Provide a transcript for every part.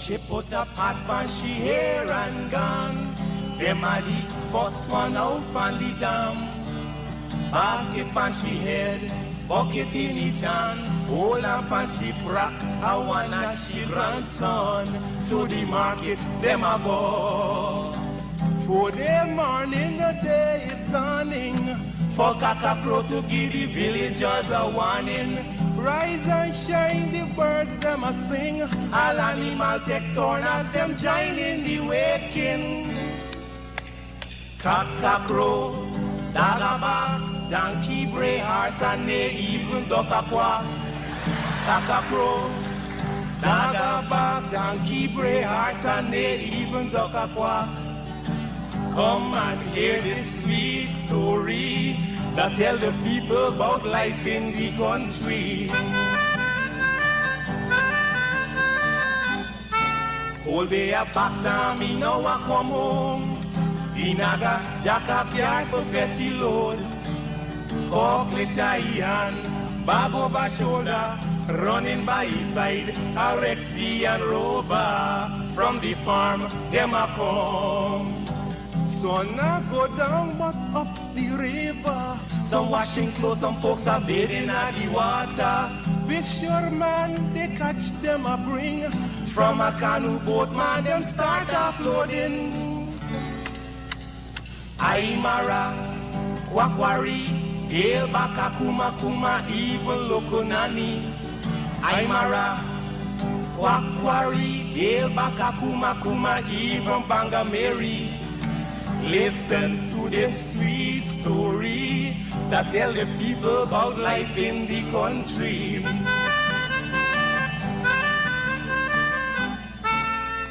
She put a pot on she hair and gone. Them a the first one out on the dam. Basket on she head, bucket in each hand. Hold up on she frock, I wanna she grandson. To the market, them a go. For the morning, the day is dawning. For cock-a-crow to give the villagers a warning. Rise and shine, the birds them a sing. All animal take turn as them join in the waking. Cock-a-crow, dagaba, donkey, bray, horse, and they even duck a quack. Cock-a-crow, dagaba, donkey, bray, horse, and they even duck a quack. Come and hear this sweet story that tell the people about life in the country. All day a back down, me now a come home. The naga jackass yard for fetch a load. Cockle shy hand, bag over shoulder, running by his side, a Rexy and Rover. From the farm, them a come. Sun a go down but up the river. Some washing clothes, some folks are bathing at the water. Fisherman, they catch them a bring. From a canoe boat, man, them start offloading. Aymara, Kwakwari, Hail Baka Kuma Kuma, even Lokonani. Aymara, Kwakwari, Hail Baka Kuma Kuma, even Banga Mary. Listen to this sweet story that tell the people about life in the country.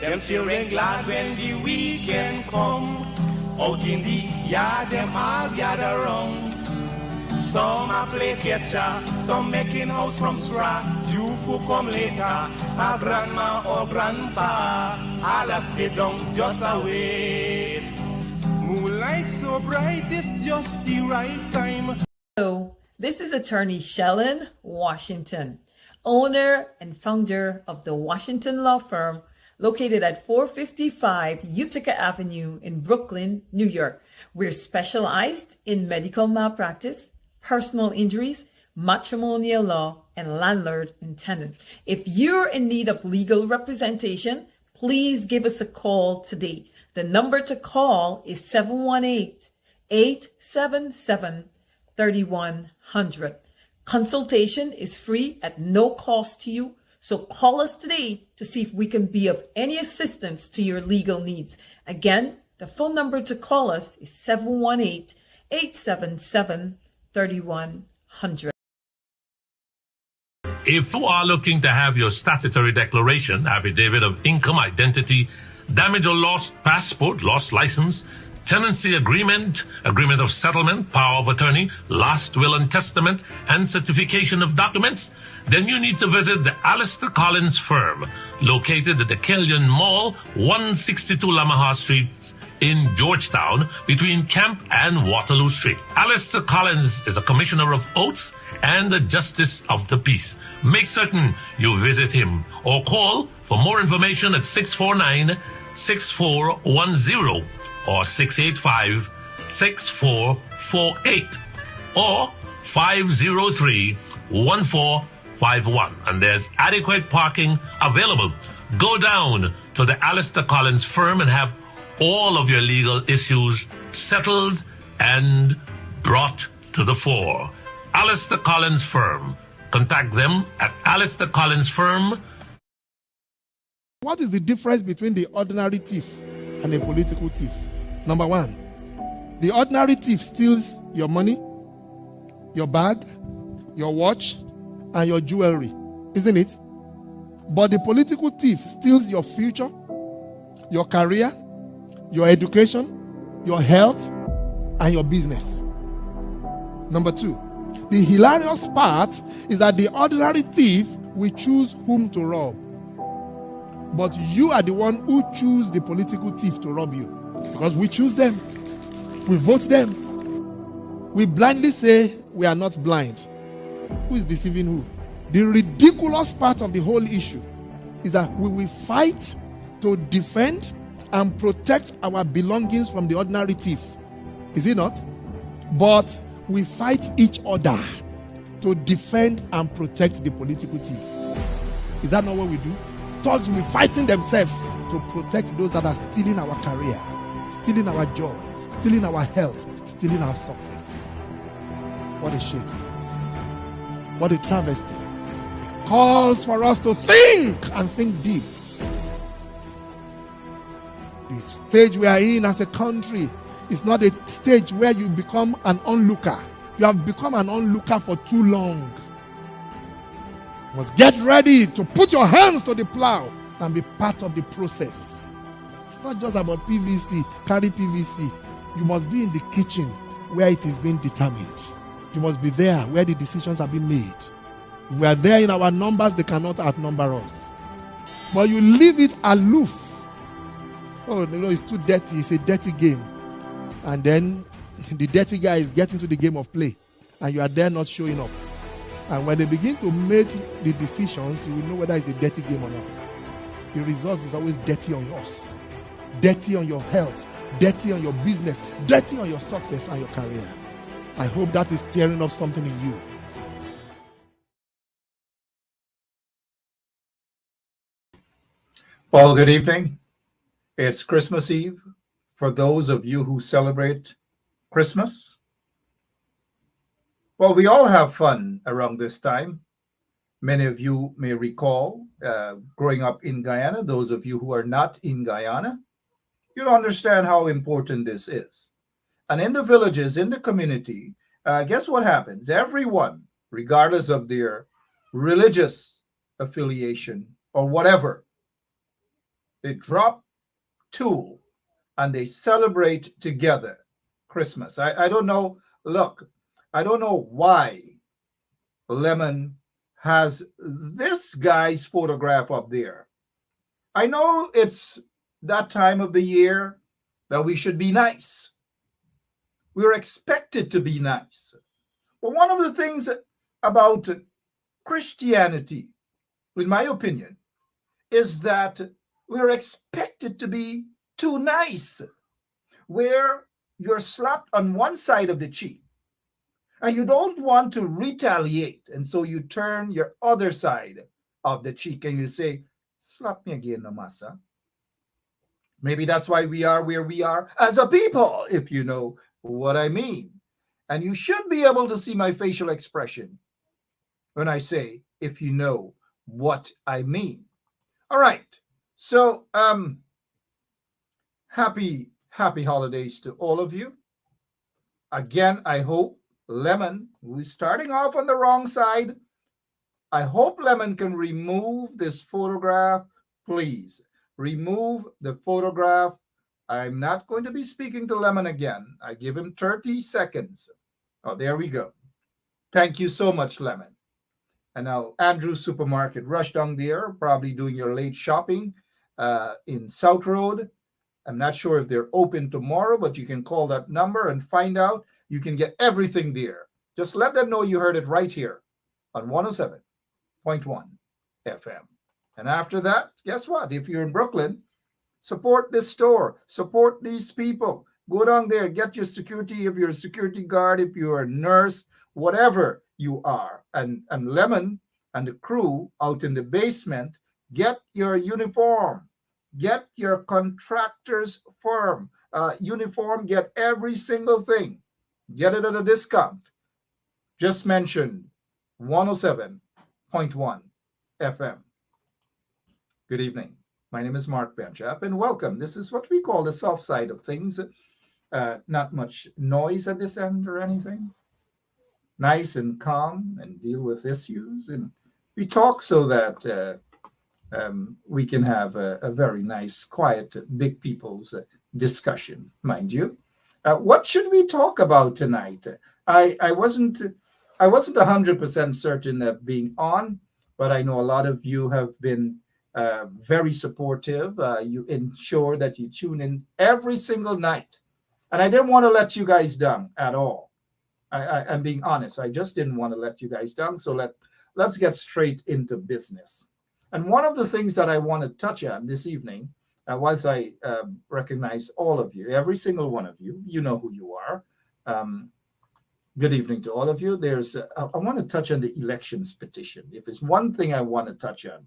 Them children glad when the weekend come. Out in the yard, them all gather round. Some a play catcher, some making house from straw. Two who come later, a grandma or grandpa. All a sit down just a wait. Moonlight so bright, it's just the right time. Hello, this is attorney Shellen Washington, owner and founder of the Washington Law Firm, located at 455 Utica Avenue in Brooklyn, New York. We're specialized in medical malpractice, personal injuries, matrimonial law, and landlord and tenant. If you're in need of legal representation, please give us a call today. The number to call is 718-877-3100. Consultation is free at no cost to you. So call us today to see if we can be of any assistance to your legal needs. Again, the phone number to call us is 718-877-3100. If you are looking to have your statutory declaration, affidavit of income, identity, damage or lost passport, lost license, tenancy agreement, agreement of settlement, power of attorney, last will and testament, and certification of documents, then you need to visit the Alistair Collins firm, located at the Kellyan Mall, 162 Lamaha Street in Georgetown, between Camp and Waterloo Street. Alistair Collins is a commissioner of oaths and a justice of the peace. Make certain you visit him or call for more information at 649-6410 or 685-6448 or 503-1451. And there's adequate parking available. Go down to the Alistair Collins firm and have all of your legal issues settled and brought to the fore. Alistair Collins firm. Contact them at Alistair Collins firm. What is the difference between the ordinary thief and a political thief? Number one, the ordinary thief steals your money, your bag, your watch, and your jewelry, isn't it? But the political thief steals your future, your career, your education, your health, and your business. Number 2, the hilarious part is that the ordinary thief will choose whom to rob. But you are the one who choose the political thief to rob you. Because we choose them. We vote them. We blindly say we are not blind. Who is deceiving who? The ridiculous part of the whole issue is that we will fight to defend and protect our belongings from the ordinary thief. Is it not? But we fight each other to defend and protect the political thief. Is that not what we do? Thugs will be fighting themselves to protect those that are stealing our career, stealing our joy, stealing our health, stealing our success. What a shame. What a travesty. It calls for us to think and think deep. The stage we are in as a country is not a stage where you become an onlooker. You have become an onlooker for too long. You must get ready to put your hands to the plow and be part of the process. It's not just about PVC, carry PVC. You must be in the kitchen where it is being determined. You must be there where the decisions are being made. We are there in our numbers, they cannot outnumber us. But you leave it aloof. Oh, no, it's too dirty. It's a dirty game. And then the dirty guy is getting to the game of play. And you are there not showing up. And when they begin to make the decisions, you will know whether it's a dirty game or not. The result is always dirty on yours. Dirty on your health. Dirty on your business. Dirty on your success and your career. I hope that is stirring up something in you. Well, good evening. It's Christmas Eve for those of you who celebrate Christmas. Well, we all have fun around this time. Many of you may recall growing up in Guyana. Those of you who are not in Guyana, you'll understand how important this is. And in the villages, in the community, guess what happens? Everyone, regardless of their religious affiliation or whatever, they drop tool and they celebrate together Christmas. I don't know. Look, I don't know why Lemon has this guy's photograph up there. I know it's that time of the year that we should be nice. We're expected to be nice. But one of the things about Christianity, in my opinion, is that we're expected to be too nice, where you're slapped on one side of the cheek and you don't want to retaliate. And so you turn your other side of the cheek and you say, slap me again, no massa. Maybe that's why we are where we are as a people, if you know what I mean. And you should be able to see my facial expression when I say, if you know what I mean. All right. So, happy holidays to all of you. Again, I hope Lemon, who is starting off on the wrong side, I hope Lemon can remove this photograph. Please remove the photograph. I'm not going to be speaking to Lemon again. I give him 30 seconds. Oh, there we go. Thank you so much, Lemon. And now Andrew's Supermarket, rush down there, probably doing your late shopping in South Road. I'm not sure if they're open tomorrow, but you can call that number and find out. You can get everything there. Just let them know you heard it right here on 107.1 FM. And after that, guess what? If you're in Brooklyn, support this store, support these people. Go down there, get your security, if you're a security guard, if you're a nurse, whatever you are. And Lemon and the crew out in the basement, get your uniform. Get your contractor's firm uniform. Get every single thing. Get it at a discount. Just mentioned 107.1 FM. Good evening. My name is Mark Benchap, and welcome. This is what we call the soft side of things. Not much noise at this end or anything. Nice and calm and deal with issues. And we talk so that we can have a very nice, quiet, big people's discussion, mind you. What should we talk about tonight? I wasn't 100% certain of being on, but I know a lot of you have been very supportive. You ensure that you tune in every single night, and I didn't want to let you guys down at all. I'm being honest. I just didn't want to let you guys down. So let's get straight into business. And one of the things that I want to touch on this evening, whilst I recognize all of you, every single one of you, you know who you are. Good evening to all of you. I want to touch on the elections petition. If there's one thing I want to touch on,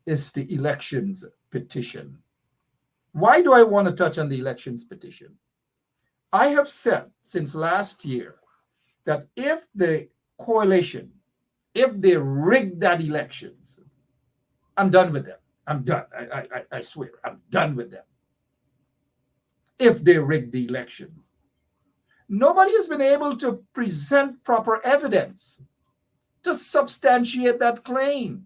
it's the elections petition. Why do I want to touch on the elections petition? I have said since last year that if the coalition, if they rig that elections, I'm done with them. I'm done. I swear, I'm done with them. If they rig the elections. Nobody has been able to present proper evidence to substantiate that claim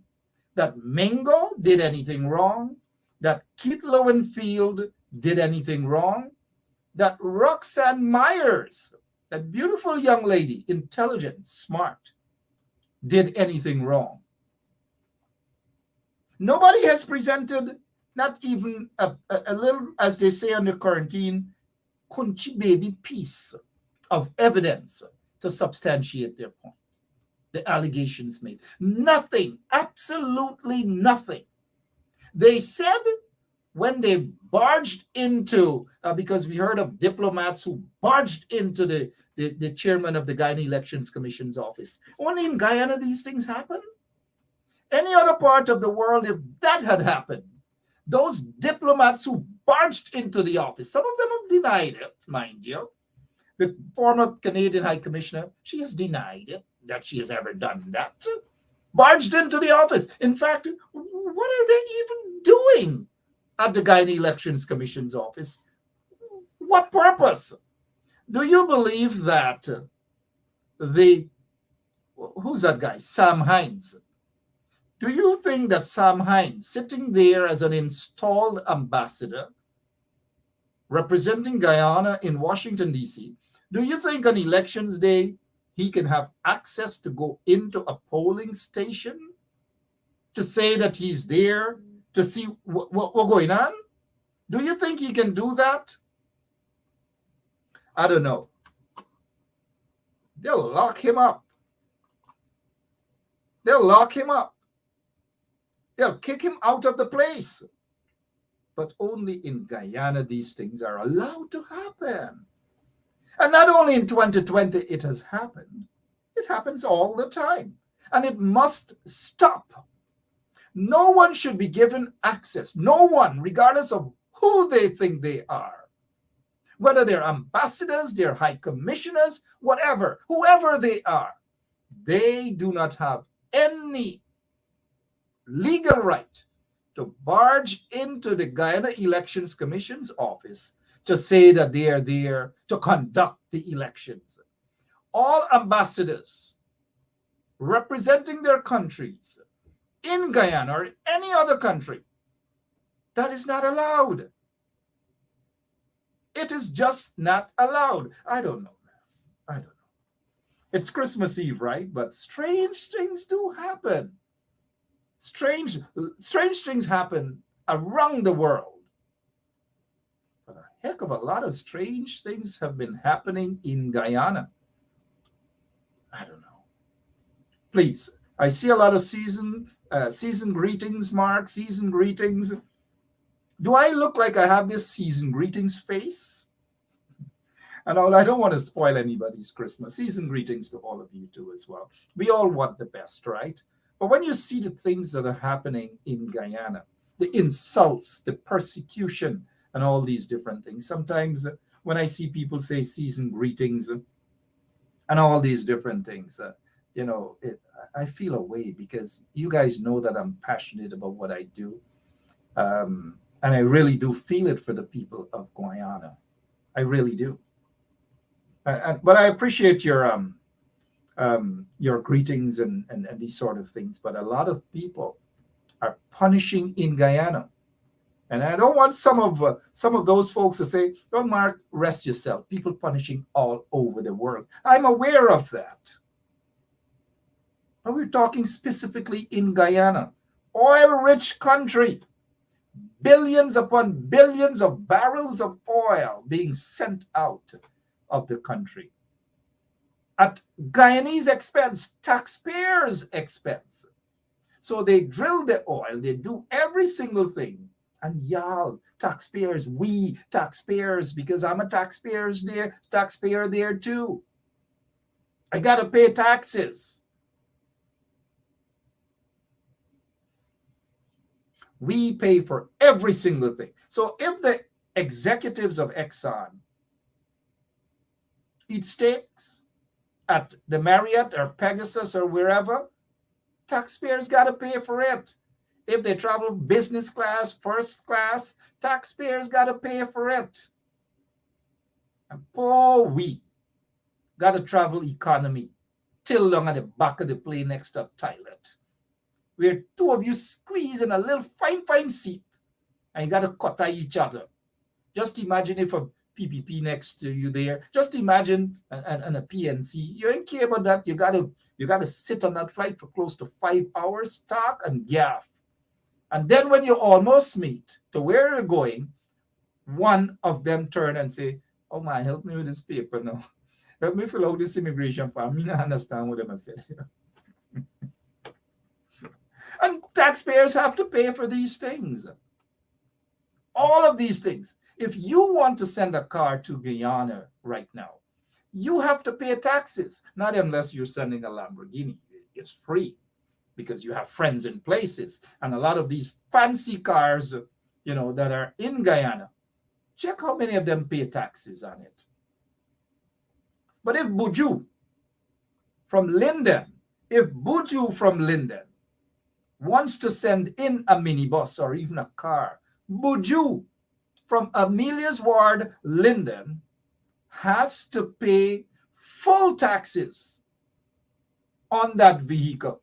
that Mingo did anything wrong, that Keith Lowenfield did anything wrong, that Roxanne Myers, that beautiful young lady, intelligent, smart, did anything wrong. Nobody has presented not even a little, as they say on the quarantine, crunchy baby piece of evidence to substantiate their point. The allegations made. Nothing, absolutely nothing. They said when they barged into, because we heard of diplomats who barged into the chairman of the Guyana Elections Commission's office. Only in Guyana these things happen. Any other part of the world, if that had happened, those diplomats who barged into the office, some of them have denied it, mind you. The former Canadian High Commissioner, she has denied it, that she has ever done that. Barged into the office. In fact, what are they even doing at the Guyana Elections Commission's office? What purpose? Do you believe that who's that guy? Sam Hines. Do you think that Sam Hines, sitting there as an installed ambassador representing Guyana in Washington, D.C., do you think on elections day he can have access to go into a polling station to say that he's there to see what's going on? Do you think he can do that? I don't know. They'll lock him up. They'll lock him up. They'll kick him out of the place. But only in Guyana these things are allowed to happen. And not only in 2020 it has happened, it happens all the time. And it must stop. No one should be given access. No one, regardless of who they think they are. Whether they're ambassadors, they're high commissioners, whatever, whoever they are, they do not have any legal right to barge into the Guyana Elections Commission's office to say that they are there to conduct the elections. All ambassadors representing their countries in Guyana or in any other country, that is not allowed. It is just not allowed. I don't know, man. I don't know. It's Christmas Eve, right? But strange things do happen. Strange things happen around the world. But a heck of a lot of strange things have been happening in Guyana. I don't know. Please, I see a lot of season greetings, Mark, season greetings. Do I look like I have this season greetings face? And I don't want to spoil anybody's Christmas. Season greetings to all of you too as well. We all want the best, right? But when you see the things that are happening in Guyana, the insults, the persecution, and all these different things, sometimes when I see people say season greetings and all these different things, I feel a way because you guys know that I'm passionate about what I do. And I really do feel it for the people of Guyana. I really do. But I appreciate your greetings and these sort of things. But a lot of people are punishing in Guyana. And I don't want some of those folks to say, "Don't Mark, rest yourself. People punishing all over the world." I'm aware of that. But we're talking specifically in Guyana, oil-rich country, billions upon billions of barrels of oil being sent out of the country at Guyanese expense, taxpayers' expense. So they drill the oil, they do every single thing. And y'all, taxpayers, we taxpayers, because I'm a taxpayer there too. I got to pay taxes. We pay for every single thing. So if the executives of Exxon eat steaks at the Marriott or Pegasus or wherever, taxpayers got to pay for it. If they travel business class, first class, taxpayers got to pay for it. And poor we got to travel economy till long at the back of the plane next to a toilet, where two of you squeeze in a little fine seat and you got to cut at each other. Just imagine if a PPP next to you there. Just imagine and a PNC. You ain't care about that. You got to sit on that flight for close to 5 hours, talk and gaff. And then when you almost meet to where you're going, one of them turn and say, "Oh man, help me with this paper now. Help me fill out this immigration form. I don't understand what them say." And taxpayers have to pay for these things. All of these things. If you want to send a car to Guyana right now, you have to pay taxes. Not unless you're sending a Lamborghini. It's free because you have friends in places. And a lot of these fancy cars, that are in Guyana, check how many of them pay taxes on it. But if Buju from Linden wants to send in a minibus or even a car, Buju from Amelia's Ward, Linden, has to pay full taxes on that vehicle.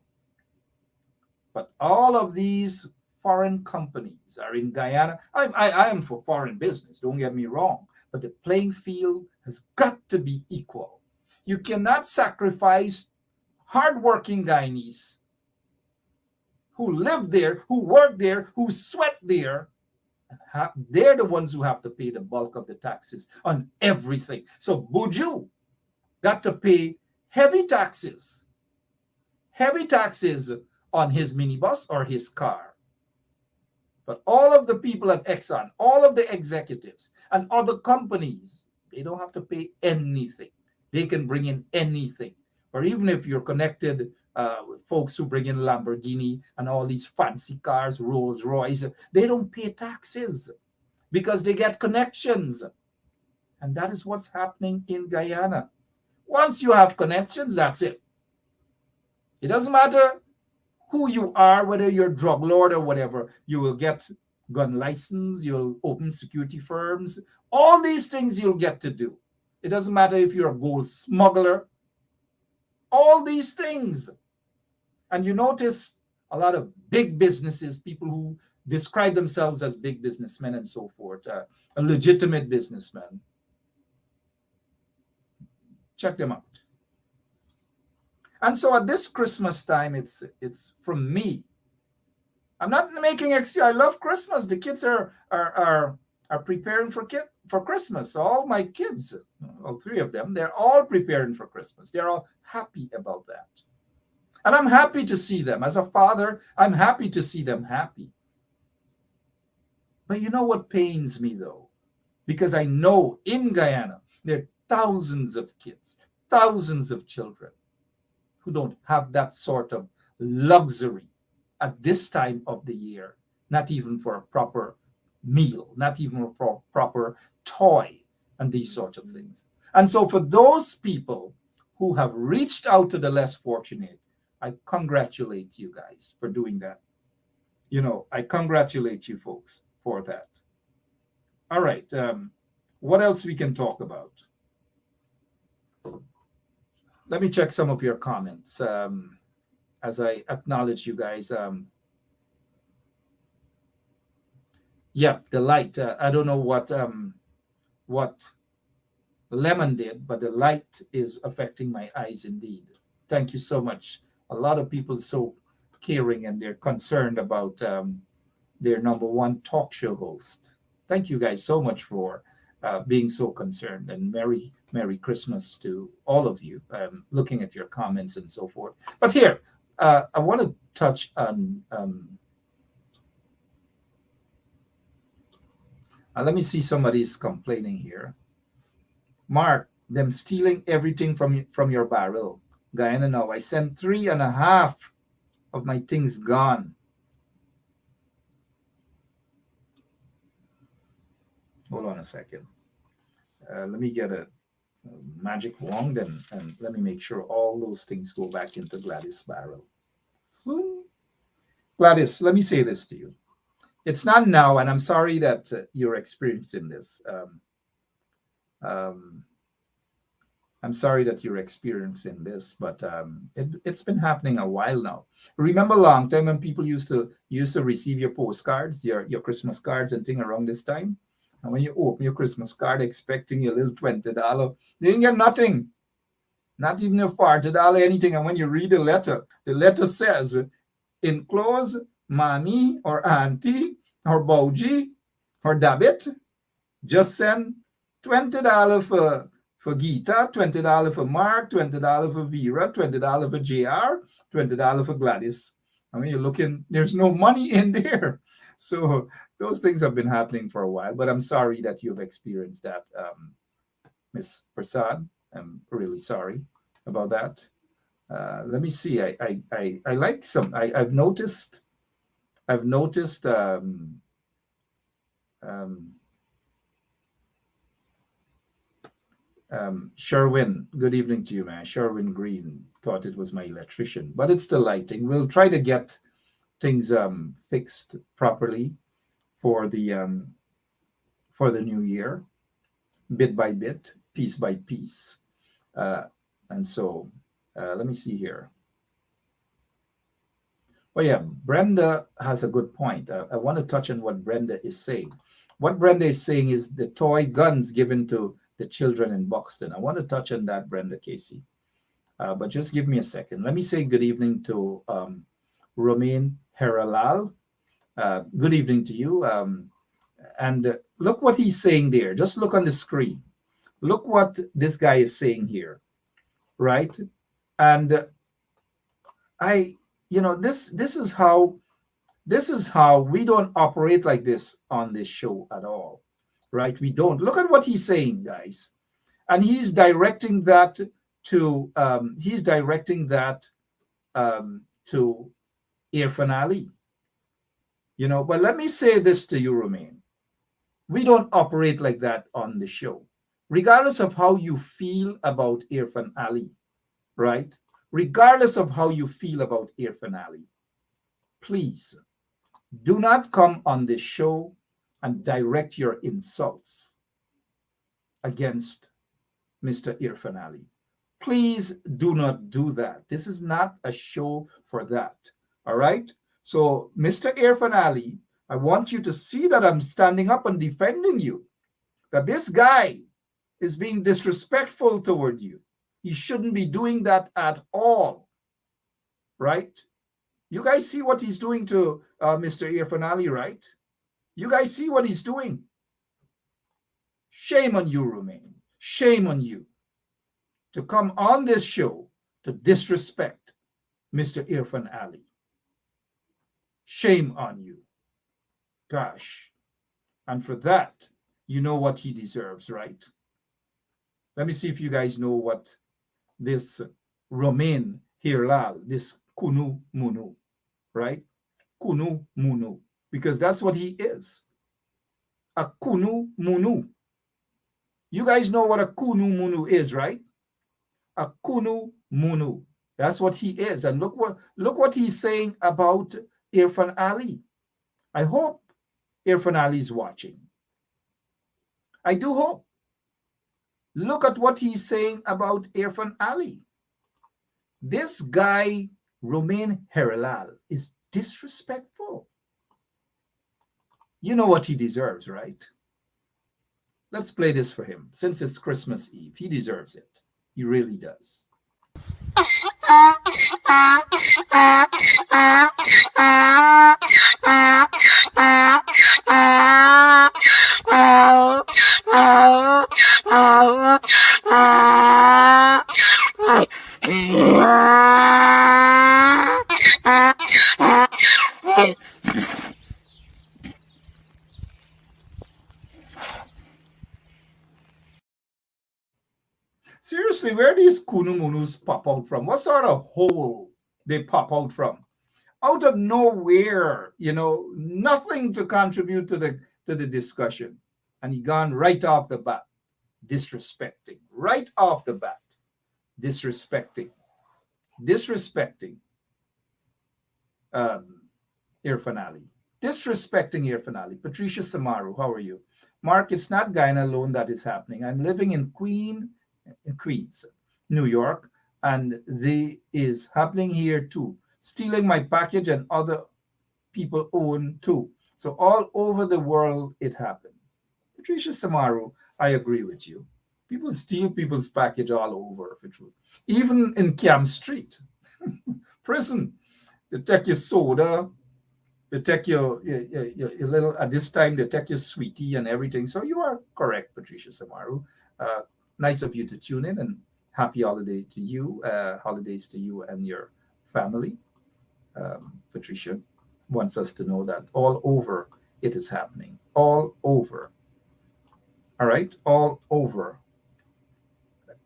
But all of these foreign companies are in Guyana. I am for foreign business, don't get me wrong, but the playing field has got to be equal. You cannot sacrifice hardworking Guyanese who live there, who work there, who sweat there. They're the ones who have to pay the bulk of the taxes on everything. So Buju got to pay heavy taxes on his minibus or his car. But all of the people at Exxon, all of the executives and other companies, they don't have to pay anything. They can bring in anything. Or even if you're connected with folks who bring in Lamborghini and all these fancy cars, Rolls Royce, they don't pay taxes because they get connections. And that is what's happening in Guyana. Once you have connections, that's it. It doesn't matter who you are, whether you're a drug lord or whatever, you will get gun license, you'll open security firms, all these things you'll get to do. It doesn't matter if you're a gold smuggler, all these things. And you notice a lot of big businesses, people who describe themselves as big businessmen and so forth, a legitimate businessman. Check them out. And so at this Christmas time, it's from me. I'm not making excuse. I love Christmas. The kids are preparing for Christmas. All my kids, all three of them, they're all preparing for Christmas. They're all happy about that. And I'm happy to see them. As a father, I'm happy to see them happy. But you know what pains me, though? Because I know in Guyana, there are thousands of kids, thousands of children who don't have that sort of luxury at this time of the year, not even for a proper meal, not even for a proper toy and these sorts of things. And so for those people who have reached out to the less fortunate, I congratulate you guys for doing that. I congratulate you folks for that. All right. What else we can talk about? Let me check some of your comments as I acknowledge you guys. Yeah, the light. I don't know what lemon did, but the light is affecting my eyes indeed. Thank you so much. A lot of people so caring and they're concerned about their number one talk show host. Thank you guys so much for being so concerned, and Merry Christmas to all of you. Looking at your comments and so forth. But here, I want to touch on. Let me see, somebody's complaining here. Mark, them stealing everything from your barrel. Guyana now. I sent 3.5 of my things gone. Hold on a second. Let me get a magic wand and let me make sure all those things go back into Gladys' barrel. So, Gladys, let me say this to you. It's not now, and I'm sorry that you're experiencing this. I'm sorry that you're experiencing this, but it's been happening a while now. Remember, a long time when people used to receive your postcards, your Christmas cards and thing around this time, and when you open your Christmas card expecting your little $20, you didn't get nothing, not even a $40 anything. And when you read the letter says, enclose mommy or auntie or bougie or Dabbit, just send $20 for Gita, $20 for Mark, $20 for Vera, $20 for JR, $20 for Gladys. I mean, you're looking, there's no money in there. So those things have been happening for a while, but I'm sorry that you've experienced that, Miss Prasad. I'm really sorry about that. Let me see. I like some. I've noticed. Sherwin, good evening to you, man. Sherwin Green thought it was my electrician, but it's the lighting. We'll try to get things fixed properly for the new year, bit by bit, piece by piece. And so let me see here. Oh yeah, Brenda has a good point. I want to touch on what Brenda is saying. What Brenda is saying is the toy guns given to the children in Buxton. I want to touch on that, Brenda Casey. But just give me a second. Let me say good evening to Romain Heralal. Good evening to you. And look what he's saying there. Just look on the screen. Look what this guy is saying here, right? And this is how we don't operate like this on this show at all, right? We don't. Look at what he's saying, guys, and he's directing that to Irfan Ali, But let me say this to you, Romain. We don't operate like that on the show, regardless of how you feel about Irfan Ali, right? Regardless of how you feel about Irfan Ali, please do not come on this show and direct your insults against Mr. Irfan Ali. Please do not do that. This is not a show for that. All right? So, Mr. Irfan Ali, I want you to see that I'm standing up and defending you. That this guy is being disrespectful toward you. He shouldn't be doing that at all. Right? You guys see what he's doing to Mr. Irfan Ali, right? You guys see what he's doing. Shame on you, Romain. Shame on you to come on this show to disrespect Mr. Irfan Ali. Shame on you. Gosh. And for that, you know what he deserves, right? Let me see if you guys know what this Romain Hirlal, this Kunu Munu, right? Kunu Munu. Because that's what he is. A Kunu Munu. You guys know what a Kunu Munu is, right? A Kunu Munu. That's what he is. And look what he's saying about Irfan Ali. I hope Irfan Ali is watching. I do hope. Look at what he's saying about Irfan Ali. This guy, Romain Heralal, is disrespectful. You know what he deserves, right? Let's play this for him. Since it's Christmas Eve, he deserves it. He really does. Seriously, where these kunumunus pop out from? What sort of hole they pop out from? Out of nowhere, nothing to contribute to the discussion. And he gone right off the bat, disrespecting. Right off the bat, disrespecting. Irfan Ali. Disrespecting Irfan Ali. Patricia Samaru, how are you? Mark, it's not Guyana alone that is happening. I'm living in Queens, New York, and they is happening here too. Stealing my package and other people own too. So all over the world it happened. Patricia Samaru, I agree with you. People steal people's package all over, for truth. Even in Camp Street, prison, they take your soda, they take your little, at this time, they take your sweetie and everything. So you are correct, Patricia Samaru. Nice of you to tune in, and happy holidays to you and your family. Patricia wants us to know that all over it is happening. All over. All right, all over.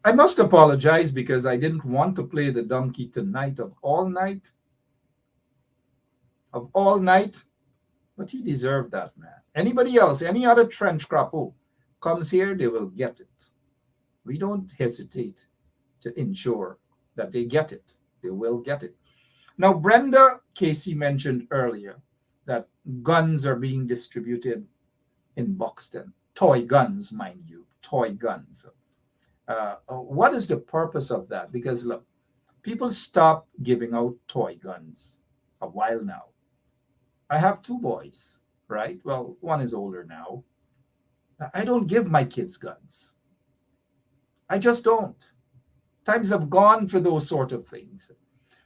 I must apologize because I didn't want to play the donkey tonight of all night, but he deserved that, man. Anybody else, any other trench crappo comes here, they will get it. We don't hesitate to ensure that they get it. They will get it. Now, Brenda Casey mentioned earlier that guns are being distributed in Buxton. Toy guns, mind you, toy guns. What is the purpose of that? Because look, people stopped giving out toy guns a while now. I have two boys, right? Well, one is older now. I don't give my kids guns. I just don't. Times have gone for those sort of things.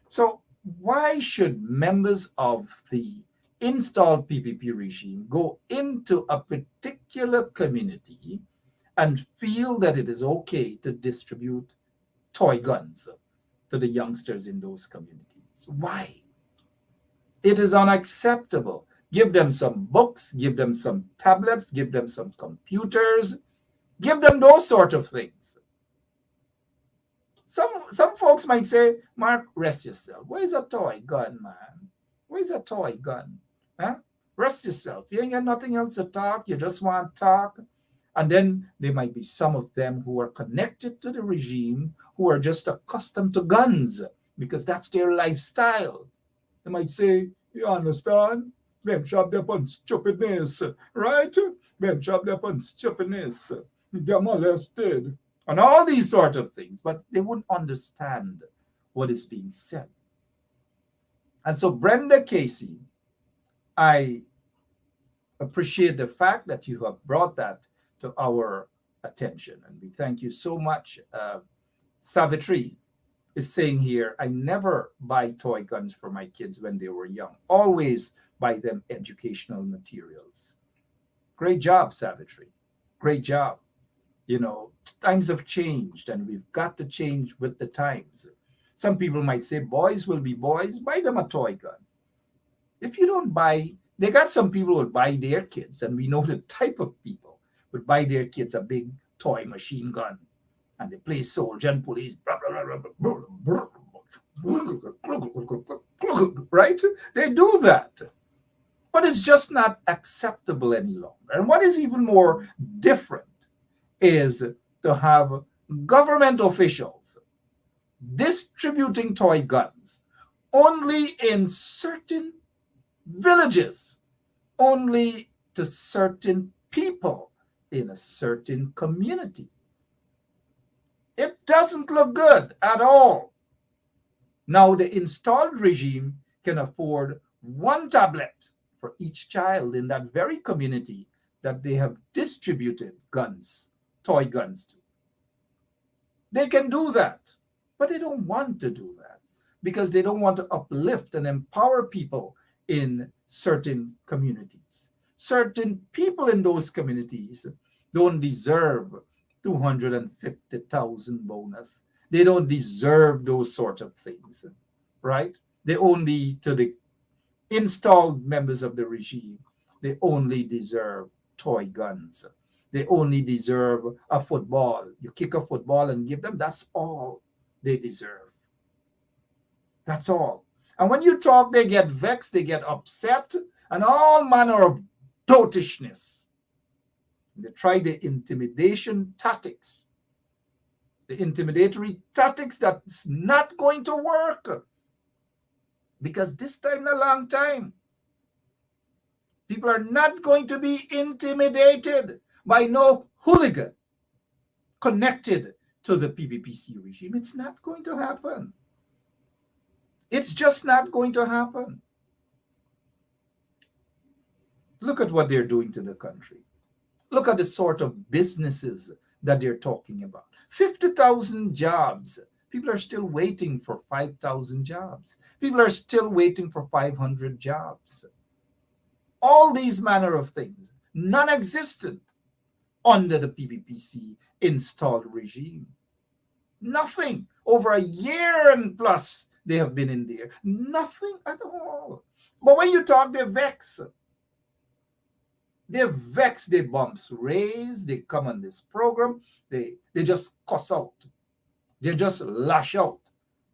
So why should members of the installed PPP regime go into a particular community and feel that it is okay to distribute toy guns to the youngsters in those communities? Why? It is unacceptable. Give them some books, give them some tablets, give them some computers, give them those sort of things. Some folks might say, Mark, rest yourself. Where's a toy gun, man? Where's a toy gun? Huh? Rest yourself. You ain't got nothing else to talk. You just want to talk. And then there might be some of them who are connected to the regime who are just accustomed to guns because that's their lifestyle. They might say, you understand? Them shop there on stupidness, right? Them shop there on stupidness. They're molested. And all these sort of things, but they wouldn't understand what is being said. And so, Brenda Casey, I appreciate the fact that you have brought that to our attention. And we thank you so much. Savitri is saying here, I never buy toy guns for my kids when they were young. Always buy them educational materials. Great job, Savitri. Great job. Times have changed and we've got to change with the times. Some people might say boys will be boys, buy them a toy gun. If you don't buy, they got some people who would buy their kids, and we know the type of people would buy their kids a big toy machine gun and they play soldier and police, right? They do that. But it's just not acceptable any longer. And what is even more different is to have government officials distributing toy guns only in certain villages, only to certain people in a certain community. It doesn't look good at all. Now, the installed regime can afford one tablet for each child in that very community that they have distributed guns, toy guns to. They can do that, but they don't want to do that because they don't want to uplift and empower people in certain communities. Certain people in those communities don't deserve 250,000 bonus. They don't deserve those sort of things, right? They only, to the installed members of the regime, they only deserve toy guns. They only deserve a football. You kick a football and give them, that's all they deserve. That's all. And when you talk, they get vexed, they get upset, and all manner of dotishness. They try the intimidation tactics. The intimidatory tactics that's not going to work. Because this time in a long time, people are not going to be intimidated by no hooligan connected to the PPPC regime. It's not going to happen. It's just not going to happen. Look at what they're doing to the country. Look at the sort of businesses that they're talking about. 50,000 jobs. People are still waiting for 5,000 jobs. People are still waiting for 500 jobs. All these manner of things, non-existent under the PPPC installed regime. Nothing. Over a year and plus they have been in there. Nothing at all. But when you talk, they're vexed. They're vexed, they bumps raise, they come on this program, they just cuss out. They just lash out.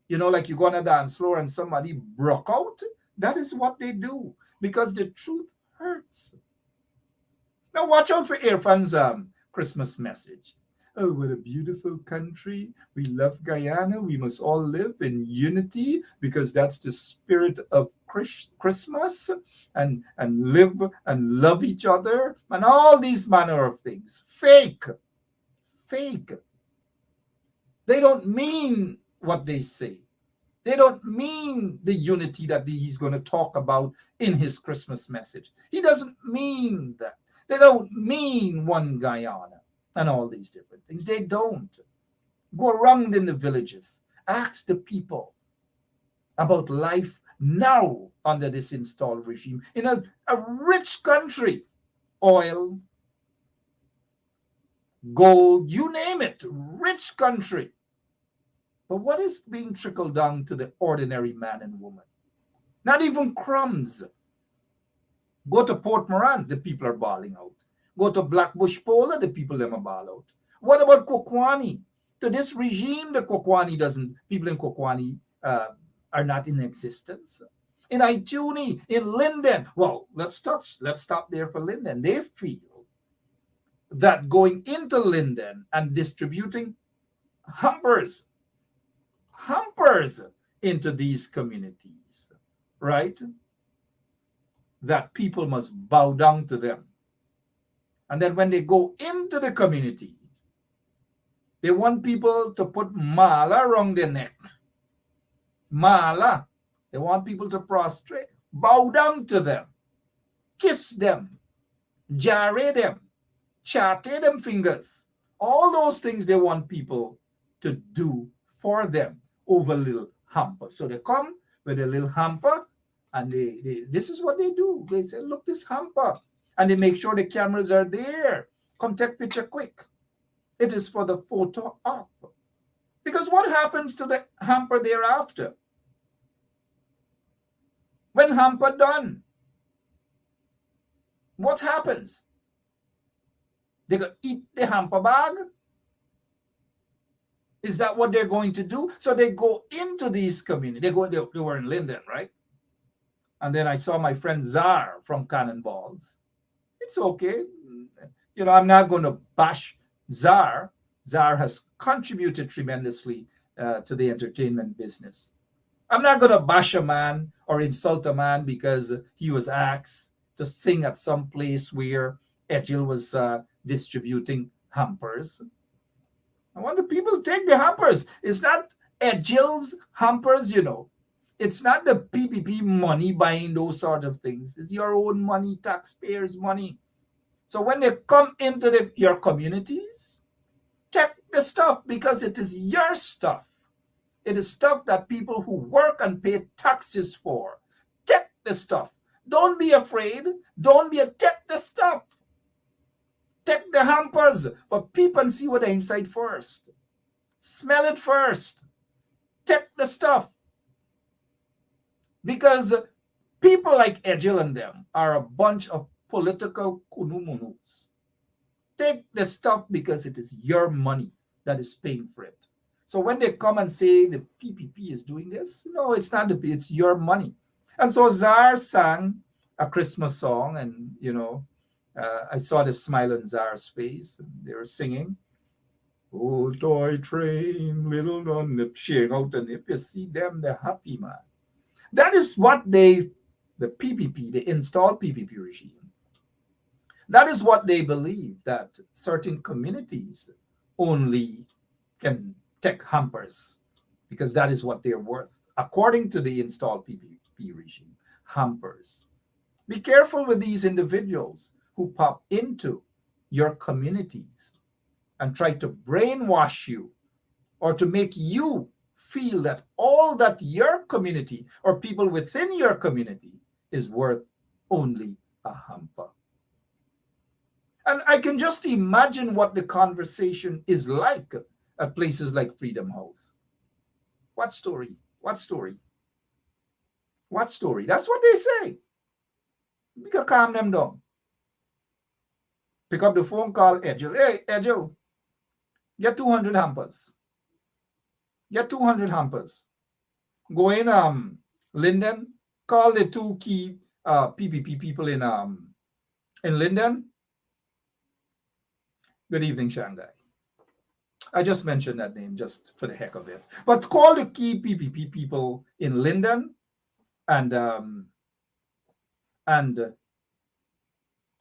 You know, like you go on a dance floor and somebody broke out. That is what they do because the truth hurts. Now watch out for Irfan's Christmas message. Oh, what a beautiful country. We love Guyana. We must all live in unity because that's the spirit of Christmas and live and love each other and all these manner of things. Fake. They don't mean what they say. They don't mean the unity that he's going to talk about in his Christmas message. He doesn't mean that. They don't mean one Guyana and all these different things. They don't. Go around in the villages. Ask the people about life now under this installed regime in a rich country. Oil, gold, you name it, rich country. But what is being trickled down to the ordinary man and woman? Not even crumbs. Go to Port Moran, the people are bawling out. Go to Blackbush Pola, the people them are bawl out. What about Kokwani? To this regime, the Kokwani people in Kokwani are not in existence. In Ituni, in Linden, well, let's stop there for Linden. They feel that going into Linden and distributing hampers into these communities, right? That people must bow down to them. And then when they go into the communities, they want people to put mala around their neck. Mala. They want people to prostrate, bow down to them, kiss them, jarre them, chatte them fingers. All those things they want people to do for them over a little hamper. So they come with a little hamper and they this is what they do. They say, look, this hamper. And they make sure the cameras are there. Come take picture quick. It is for the photo op. Because what happens to the hamper thereafter? When hamper done, what happens? They're going to eat the hamper bag? Is that what they're going to do? So they go into these communities. They were in Linden, right? And then I saw my friend Zar from Cannonballs. It's okay. You know, I'm not going to bash Zar. Zar has contributed tremendously to the entertainment business. I'm not going to bash a man or insult a man because he was asked to sing at some place where Edgil was distributing hampers. I want the people to take the hampers. It's not Edgil's hampers, you know. It's not the PPP money buying those sort of things. It's your own money, taxpayers' money. So when they come into your communities, check the stuff because it is your stuff. It is stuff that people who work and pay taxes for. Check the stuff. Don't be afraid. Check the stuff. Check the hampers, but peep and see what the inside first. Smell it first. Check the stuff. Because people like Edgel and them are a bunch of political kunumunus. Take the stuff because it is your money that is paying for it. So when they come and say the PPP is doing this, no, it's not it's your money. And so Zar sang a Christmas song, and I saw the smile on Zar's face, and they were singing, "Oh, toy train, little on the sharing out, and if you see them, they're happy, man." That is what the PPP, the installed PPP regime, that is what they believe, that certain communities only can take hampers because that is what they're worth, according to the installed PPP regime, hampers. Be careful with these individuals who pop into your communities and try to brainwash you or to make you feel that all that your community or people within your community is worth only a hamper. And I can just imagine what the conversation is like at places like Freedom House. What story? What story? What story? That's what they say. We can calm them down. Pick up the phone, call Edgel. Hey, Edgel, get 200 hampers. Get 200 hampers. Go in Linden, call the two key PPP people in Linden. Good evening, Shanghai. I just mentioned that name just for the heck of it. But call the key PPP people in Linden and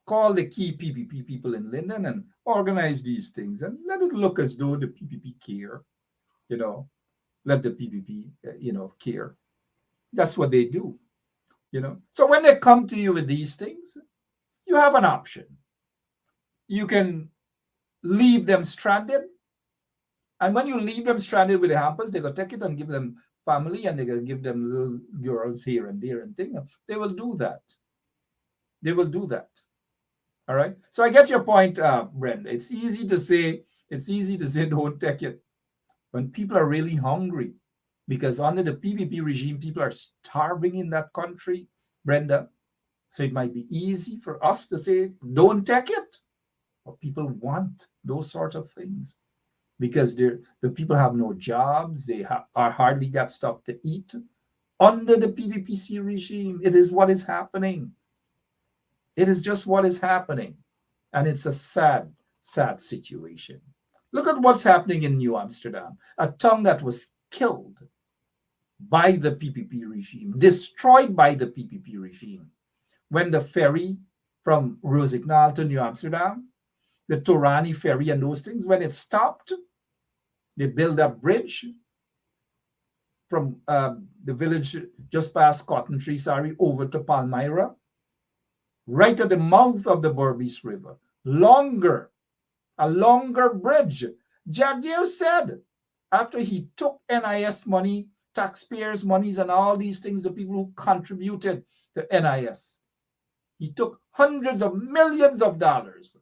call the key PPP people in Linden and organize these things and let it look as though the PPP care, let the PPP, care. That's what they do, So when they come to you with these things, you have an option. You can leave them stranded. And when you leave them stranded with the hampers, they go take it and give them family, and they go give them little girls here and there and thing. They will do that. They will do that. All right. So I get your point, Brenda. It's easy to say don't take it when people are really hungry, because under the PPP regime, people are starving in that country, Brenda. So it might be easy for us to say don't take it. But people want those sort of things because the people have no jobs. They are hardly got stuff to eat. Under the PPPC regime, it is what is happening. It is just what is happening. And it's a sad, sad situation. Look at what's happening in New Amsterdam, a town that was killed by the PPP regime, destroyed by the PPP regime. When the ferry from Rosignol to New Amsterdam, the Torani ferry and those things, when it stopped, they built a bridge from the village just past Cotton Tree, over to Palmyra, right at the mouth of the Berbice River. A longer bridge. Jagier said, after he took NIS money, taxpayers' monies, and all these things, the people who contributed to NIS, he took hundreds of millions of dollars,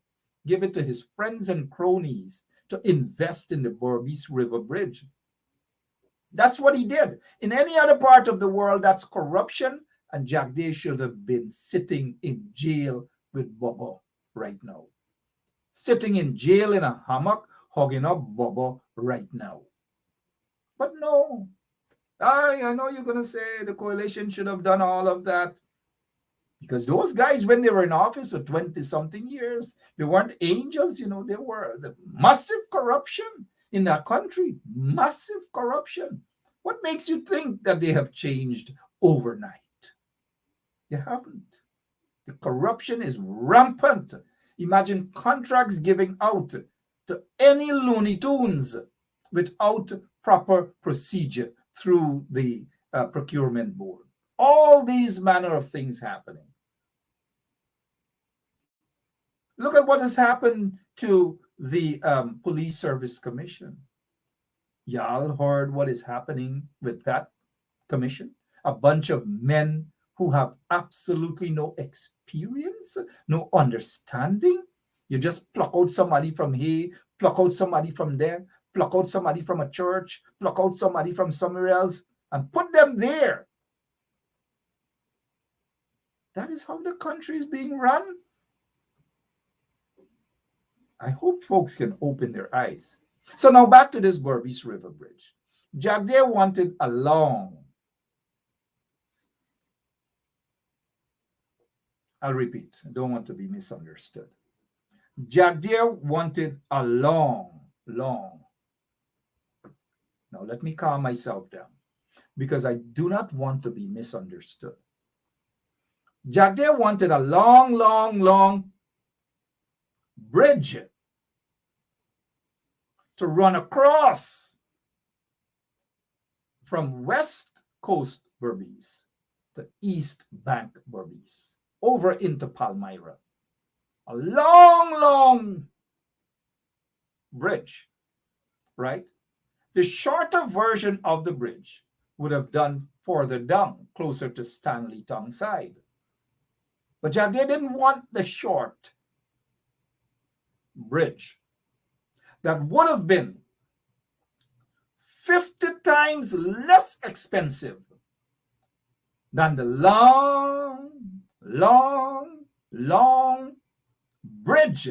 give it to his friends and cronies to invest in the Berbice River Bridge. That's what he did. In any other part of the world, that's corruption, and Jack Day should have been sitting in jail with Bobo right now. Sitting in jail in a hammock, hugging up Bobo right now. But no. I know you're going to say the coalition should have done all of that. Because those guys, when they were in office for 20-something years, they weren't angels, they were the massive corruption in that country. Massive corruption. What makes you think that they have changed overnight? They haven't. The corruption is rampant. Imagine contracts giving out to any Looney Tunes without proper procedure through the procurement board. All these manner of things happening. Look at what has happened to the Police Service Commission. Y'all heard what is happening with that commission? A bunch of men who have absolutely no experience, no understanding. You just pluck out somebody from here, pluck out somebody from there, pluck out somebody from a church, pluck out somebody from somewhere else, and put them there. That is how the country is being run. I hope folks can open their eyes. So now back to this Berbice River Bridge. Jagdeo wanted a long, I'll repeat, I don't want to be misunderstood. Jagdeo wanted a long. Now let me calm myself down because I do not want to be misunderstood. Jagdeo wanted a long bridge to run across from West Coast Berbice to East Bank Berbice over into Palmyra. A long bridge, right? The shorter version of the bridge would have done further down, closer to Stanley Town side. But Jagdeo didn't want the short bridge. That would have been 50 times less expensive than the long bridge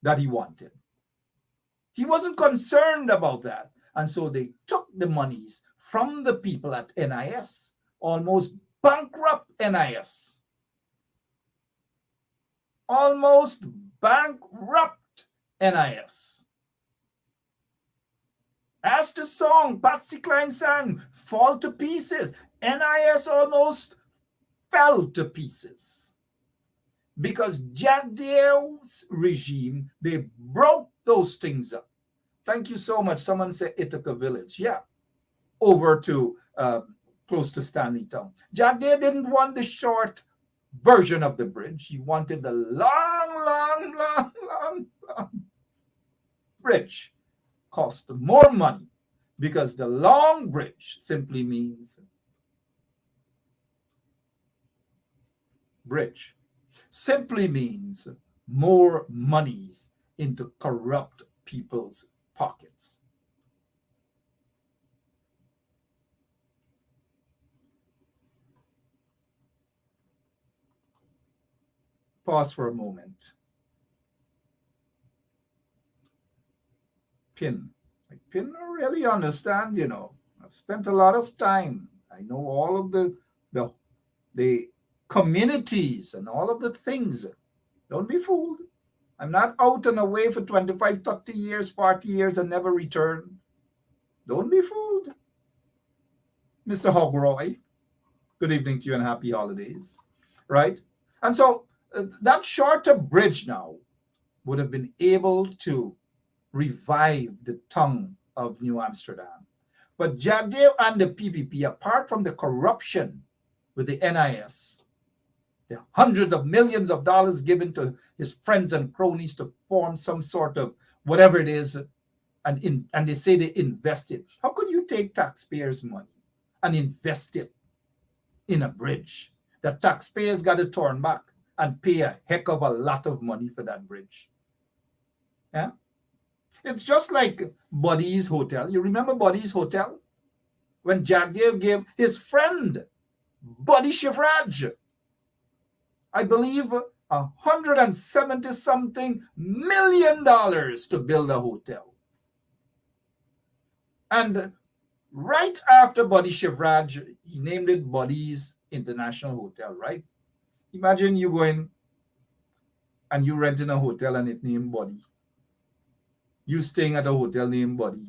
that he wanted. He wasn't concerned about that. And so they took the monies from the people at NIS, almost bankrupt NIS. Almost bankrupt NIS. As the song Patsy Cline sang, fall to pieces, NIS almost fell to pieces. Because Jagdeo's regime, they broke those things up. Thank you so much. Someone said Ithaca Village. Yeah. Over to close to Stanley Town. Jagdeo didn't want the short version of the bridge. He wanted the long bridge. Cost more money because the long bridge simply means bridge. Simply means more monies into corrupt people's pockets. Pause for a moment. Pin. I don't really understand, you know. I've spent a lot of time. I know all of the communities and all of the things. Don't be fooled. I'm not out and away for 25, 30 years, 40 years and never return. Don't be fooled. Mr. Hogroy, good evening to you and happy holidays. Right? And so that shorter bridge now would have been able to revive the tongue of New Amsterdam. But Jagdeo and the PPP, apart from the corruption with the NIS, the hundreds of millions of dollars given to his friends and cronies to form some sort of whatever it is, and they say they invested. How could you take taxpayers' money and invest it in a bridge? The taxpayers got to turn back and pay a heck of a lot of money for that bridge. Yeah? It's just like Buddy's Hotel. You remember Buddy's Hotel? When Jagdeo gave his friend, Buddy Shivraj, I believe $170-something million to build a hotel. And right after Buddy Shivraj, he named it Buddy's International Hotel, right? Imagine you going and you renting a hotel and it named Buddy. You staying at a hotel named Buddy.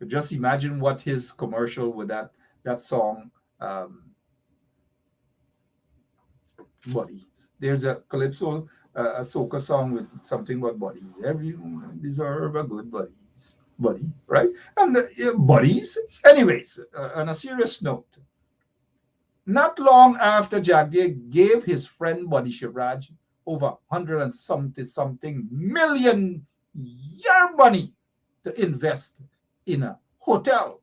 Just imagine what his commercial with that song, Buddy. There's a calypso, a soca song with something about buddies. Everyone deserve a good buddies. buddy, right? And buddies. Anyways, on a serious note, not long after Jagdiel gave his friend Buddy Shivraj over 170-something million year money to invest in a hotel,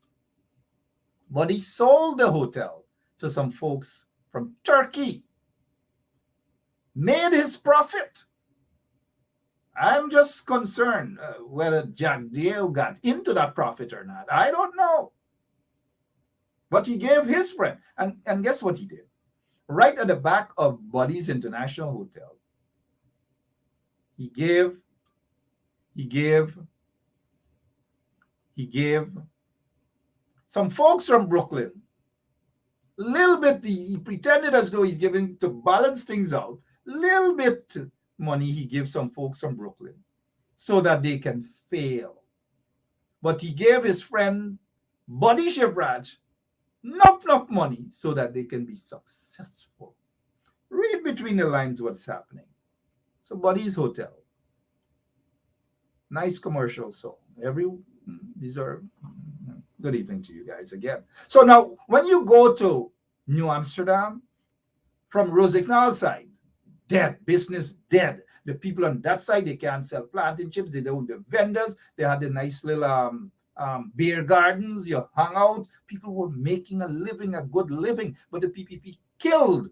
Buddy sold the hotel to some folks from Turkey, made his profit. I'm just concerned whether Jagdiel got into that profit or not. I don't know. But he gave his friend, and guess what he did? Right at the back of Buddy's International Hotel, he gave some folks from Brooklyn, little bit, he pretended as though he's giving to balance things out, little bit money he gives some folks from Brooklyn so that they can fail. But he gave his friend Buddy Shivraj enough money so that they can be successful. Read between the lines what's happening. So Buddy's Hotel. Nice commercial song. These are good evening to you guys again. So now when you go to New Amsterdam, from Rosignol side, dead, business dead. The people on that side, they can't sell plantain chips. They don't, the vendors, they had the nice little beer gardens, you hung out. People were making a living, a good living, but the PPP killed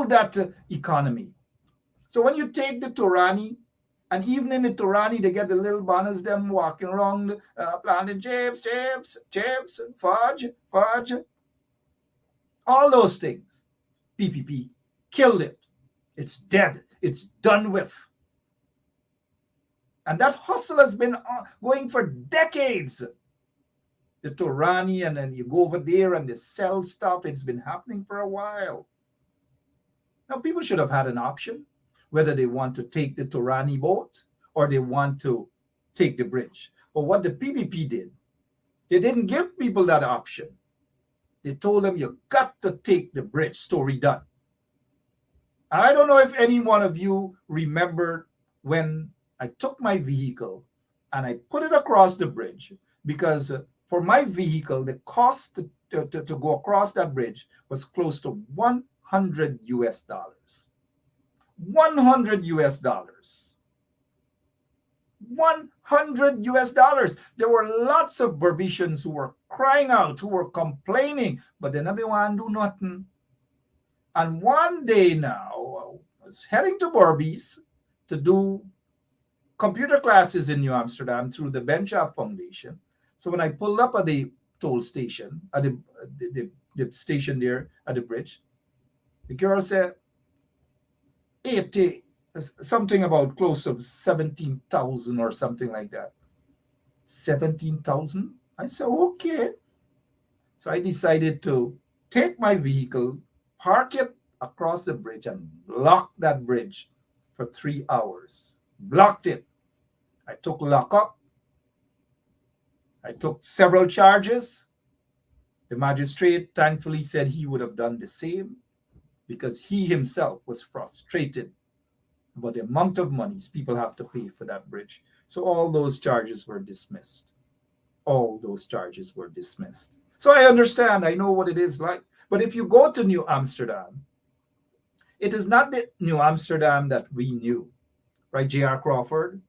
that economy. So when you take the Torani, and even in the Torani, they get the little banners, them walking around, planting chips, fudge, all those things. PPP killed it. It's dead. It's done with. And that hustle has been going for decades. The Torani, and then you go over there and they sell stuff. It's been happening for a while. Now, people should have had an option, whether they want to take the Torani boat or they want to take the bridge. But what the PPP did, they didn't give people that option. They told them, you got to take the bridge. Story done. I don't know if any one of you remembered when I took my vehicle and I put it across the bridge, because for my vehicle, the cost to go across that bridge was close to $100 US. $100 US. $100 US. There were lots of Barbicians who were crying out, who were complaining, but then everyone do nothing. And one day now, I was heading to Barbies to do computer classes in New Amsterdam through the Benchap Foundation. So when I pulled up at the toll station, at the station there at the bridge, the girl said, 80, something about close to 17,000 or something like that. 17,000? I said, okay. So I decided to take my vehicle, park it across the bridge, and block that bridge for 3 hours. Blocked it. I took lockup. I took several charges. The magistrate thankfully said he would have done the same, because he himself was frustrated about the amount of monies people have to pay for that bridge. So all those charges were dismissed. All those charges were dismissed. So I understand, I know what it is like. But if you go to New Amsterdam, it is not the New Amsterdam that we knew, right, J.R. Crawford,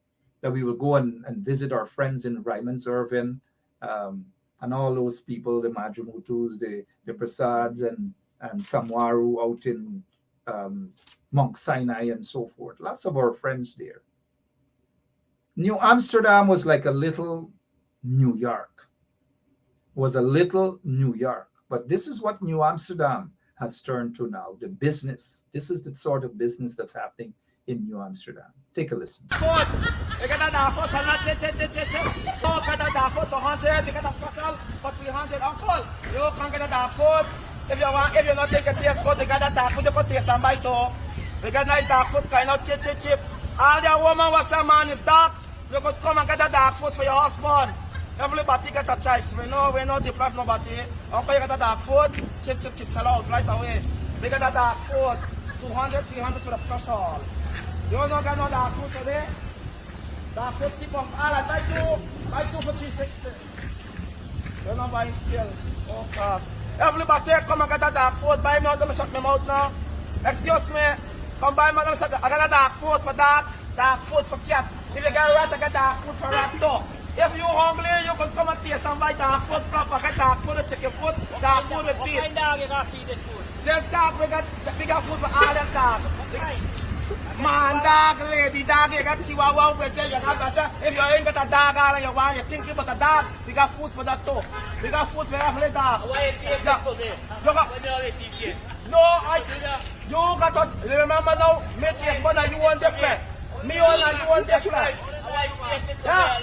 that we will go and visit our friends in Ryman's-Irvin, and all those people, the Majumutus, the Prasads, and Samwaru out in Mount Sinai and so forth. Lots of our friends there. New Amsterdam was like a little New York. Was a little New York. But this is what New Amsterdam has turned to now, the business. This is the sort of business that's happening in New Amsterdam. Take a listen. If you not take a taste, go to get a dark food, you can taste some bite too. We get nice dark food, kind of chip. All the woman was a man is dark. You could come and get a dark food for your husband. Everybody get a choice. We know deprive nobody. Okay, you get a dark food, chip, sell out right away. We get a dark food, 200, 300 for the special. You don't get no dark food today? Dark food cheap of Ireland. Buy two for 360. You're not buying still. Oh, cost. Everybody come and get a dark food. Buy me out, let me shut my mouth now. Excuse me. Come buy me out, let me shut. I got a dark food for dog, dark food for cat. If you get a rat, I get dark food for rat too. If you hungry, you can come and taste and buy dark food proper. Get dark food with chicken food, dark food with beef. What kind of dog you got feed this food? There's dog, we got bigger food for all them dog. Man dog, lady dog, you got chihuahua with you. If you ain't got a dog all you want, you think about a dog, we got food for that too. We got food for every dog. Why you take people there? You got... No, you got to remember now, me taste one and you want different. Me all and you want different. Yeah.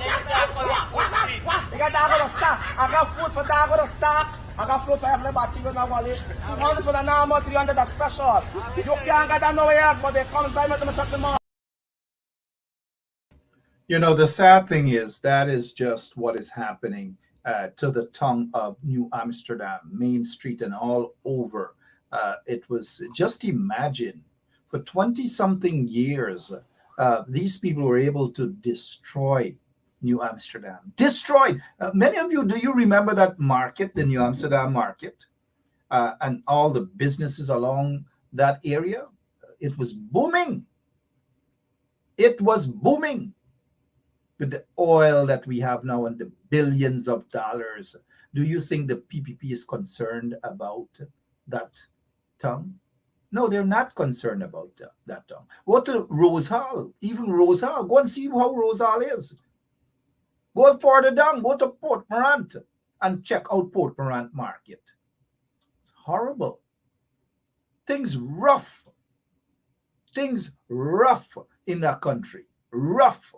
You got dog with a stock. I got food for dog with a stock. I got food for everybody with my wallet. 200 for the normal, 300 the special. You can't get that nowhere else, but they come and buy me to check them out. You know, the sad thing is that is just what is happening to the tongue of New Amsterdam, Main Street, and all over. It was just imagine for 20-something years, these people were able to destroy New Amsterdam. Destroyed. Many of you, do you remember that market, the New Amsterdam market, and all the businesses along that area? It was booming. It was booming. With the oil that we have now and the billions of dollars, do you think the PPP is concerned about that tongue? No, they're not concerned about that tongue. Go to Rose Hall, even Rose Hall. Go and see how Rose Hall is. Go further down, go to Port Morant and check out Port Morant Market. It's horrible. Things rough. Things rough in that country. Rough.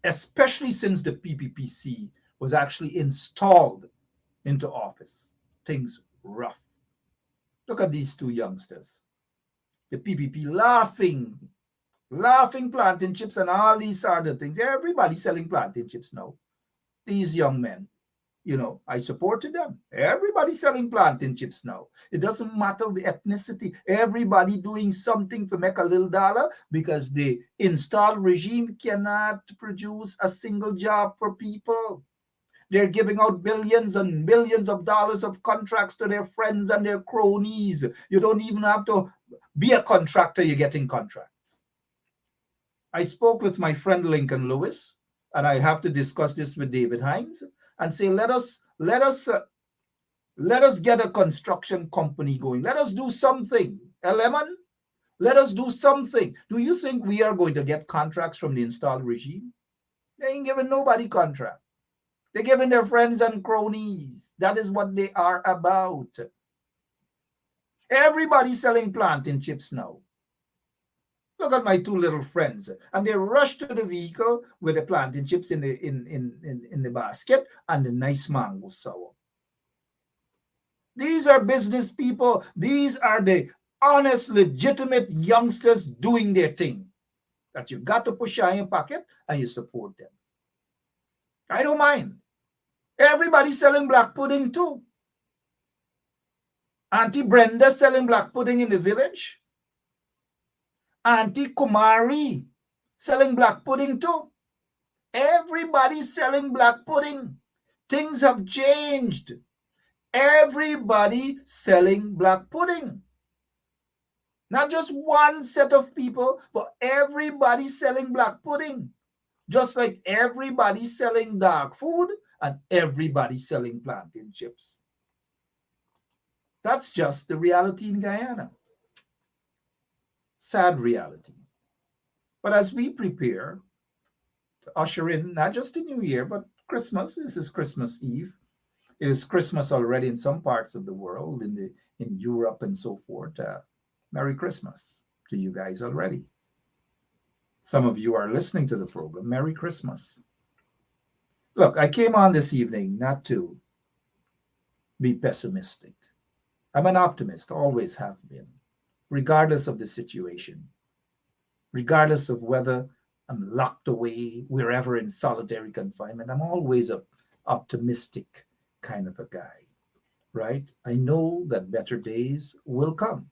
Especially since the PPPC was actually installed into office. Things rough. Look at these two youngsters. The PPP laughing plantain chips and all these other things. Everybody's selling plantain chips now. These young men, you know, I supported them. Everybody's selling plantain chips now. It doesn't matter the ethnicity. Everybody doing something to make a little dollar because the installed regime cannot produce a single job for people. They're giving out billions and billions of dollars of contracts to their friends and their cronies. You don't even have to be a contractor, you're getting contracts. I spoke with my friend Lincoln Lewis, and I have to discuss this with David Hines and say, let us get a construction company going. Let us do something. Lemon, let us do something. Do you think we are going to get contracts from the installed regime? They ain't giving nobody contract. They're giving their friends and cronies. That is what they are about. Everybody's selling plantain chips now. Look at my two little friends, and they rush to the vehicle with the plantain chips in the basket and the nice mango sour. These are business people. These are the honest, legitimate youngsters doing their thing. That you got to push in your pocket and you support them. I don't mind. Everybody's selling black pudding too. Auntie Brenda selling black pudding in the village. Auntie Kumari selling black pudding too. Everybody's selling black pudding. Things have changed. Everybody selling black pudding. Not just one set of people, but everybody selling black pudding. Just like everybody selling dark food and everybody selling plantain chips. That's just the reality in Guyana. Sad reality. But as we prepare to usher in not just the New Year, but Christmas, this is Christmas Eve. It is Christmas already in some parts of the world, in Europe and so forth. Merry Christmas to you guys already. Some of you are listening to the program. Merry Christmas. Look, I came on this evening not to be pessimistic. I'm an optimist, always have been, regardless of the situation, regardless of whether I'm locked away wherever in solitary confinement. I'm always an optimistic kind of a guy, right? I know that better days will come.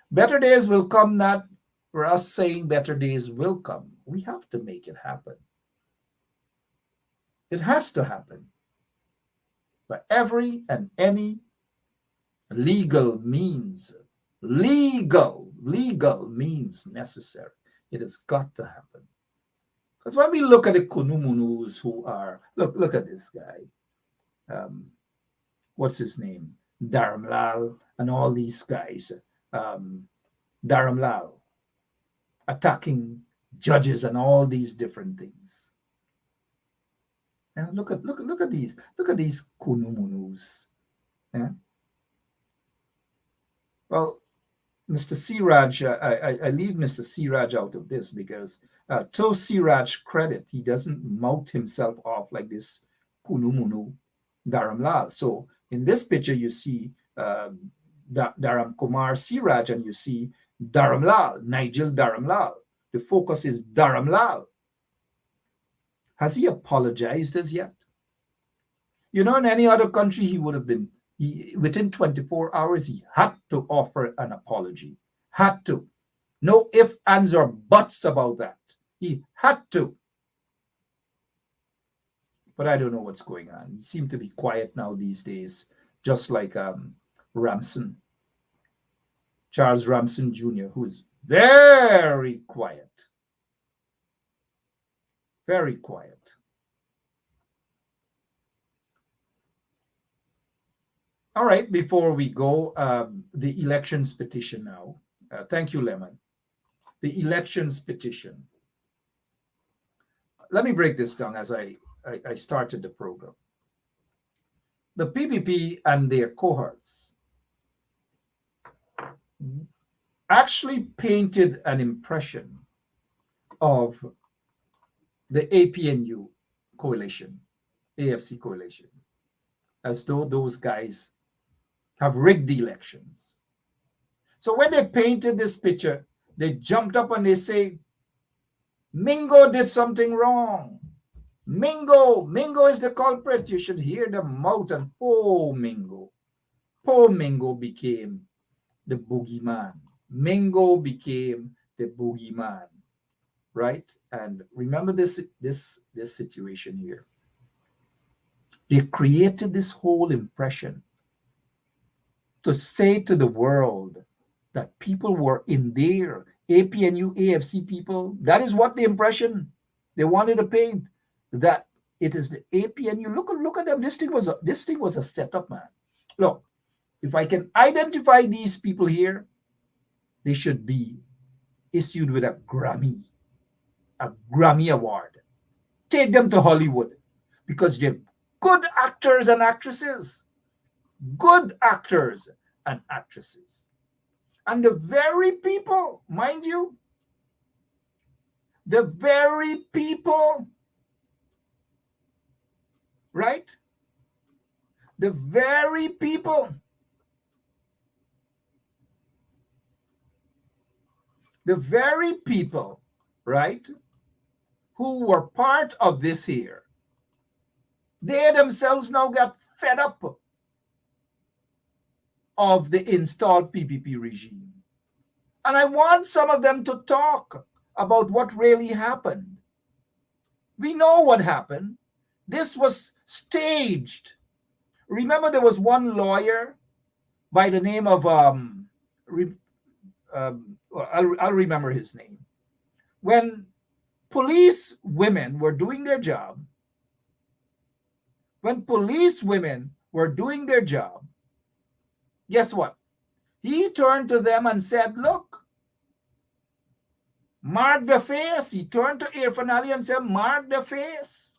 Better days will come not for us saying better days will come, we have to make it happen. It has to happen by every and any legal means. Legal means necessary. It has got to happen. Because when we look at the Kunumunus who are, look at this guy. What's his name? Dharamlal and all these guys. Dharamlal attacking judges and all these different things. And look at these Kunumunus. Yeah. Well, Mr. Siraj, I leave Mr. Siraj out of this because to Siraj's credit, he doesn't mouth himself off like this Kunumunu Dharamlal. So in this picture, you see Dharam Kumar Siraj and you see Dharamlal, Nigel Dharamlal. The focus is Dharamlal. Has he apologized as yet? You know, in any other country, he would have been, within 24 hours, he had to offer an apology. Had to. No ifs, ands, or buts about that. He had to. But I don't know what's going on. He seemed to be quiet now these days, just like Ramson. Charles Ramson Jr., who's very quiet. Very quiet. All right, before we go, the elections petition now. Thank you, Lemon. The elections petition. Let me break this down as I started the program. The PPP and their cohorts actually painted an impression of the APNU coalition, AFC coalition, as though those guys have rigged the elections. So when they painted this picture, they jumped up and they say, Mingo did something wrong. Mingo is the culprit. You should hear them out. And poor Mingo became the boogeyman. Mingo became the boogeyman, right? And remember this situation here. They created this whole impression to say to the world that people were in there, APNU, AFC people. That is what the impression they wanted to paint, that it is the APNU. Look at them. This thing was a setup, man. Look, if I can identify these people here, they should be issued with a Grammy award. Take them to Hollywood because they're good actors and actresses. Good actors and actresses. And the very people, mind you, the very people, right? The very people, right, who were part of this here, they themselves now got fed up of the installed PPP regime. And I want some of them to talk about what really happened. We know what happened. This was staged. Remember, there was one lawyer by the name of, I'll remember his name. When police women were doing their job, guess what? He turned to them and said, look, mark the face. He turned to Irfan Ali and said, mark the face.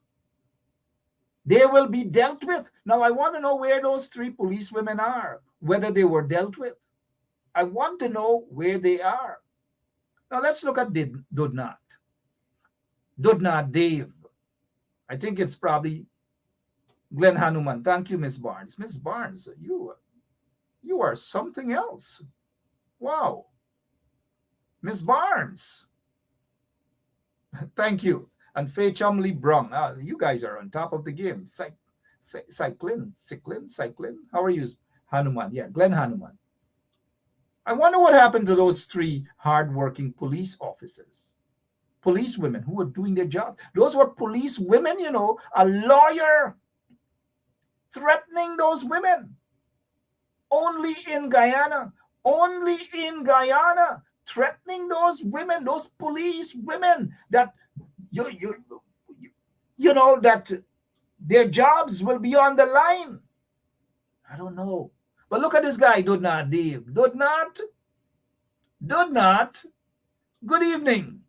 They will be dealt with. Now, I want to know where those 3 police women are, whether they were dealt with. I want to know where they are. Now, let's look at Dudnat. Dudnat Dave. I think it's probably Glenn Hanuman. Thank you, Miss Barnes. Miss Barnes, you are something else. Wow. Miss Barnes. Thank you. And Faye Chumley Brung. You guys are on top of the game. Cyclin. How are you? Hanuman. Yeah, Glenn Hanuman. I wonder what happened to those 3 hardworking police officers, police women who were doing their job. Those were police women, you know, a lawyer threatening those women. Only in Guyana, threatening those women, those police women, that you know that their jobs will be on the line. I don't know. But look at this guy, Dudnat Dave. Dudnat. Good evening.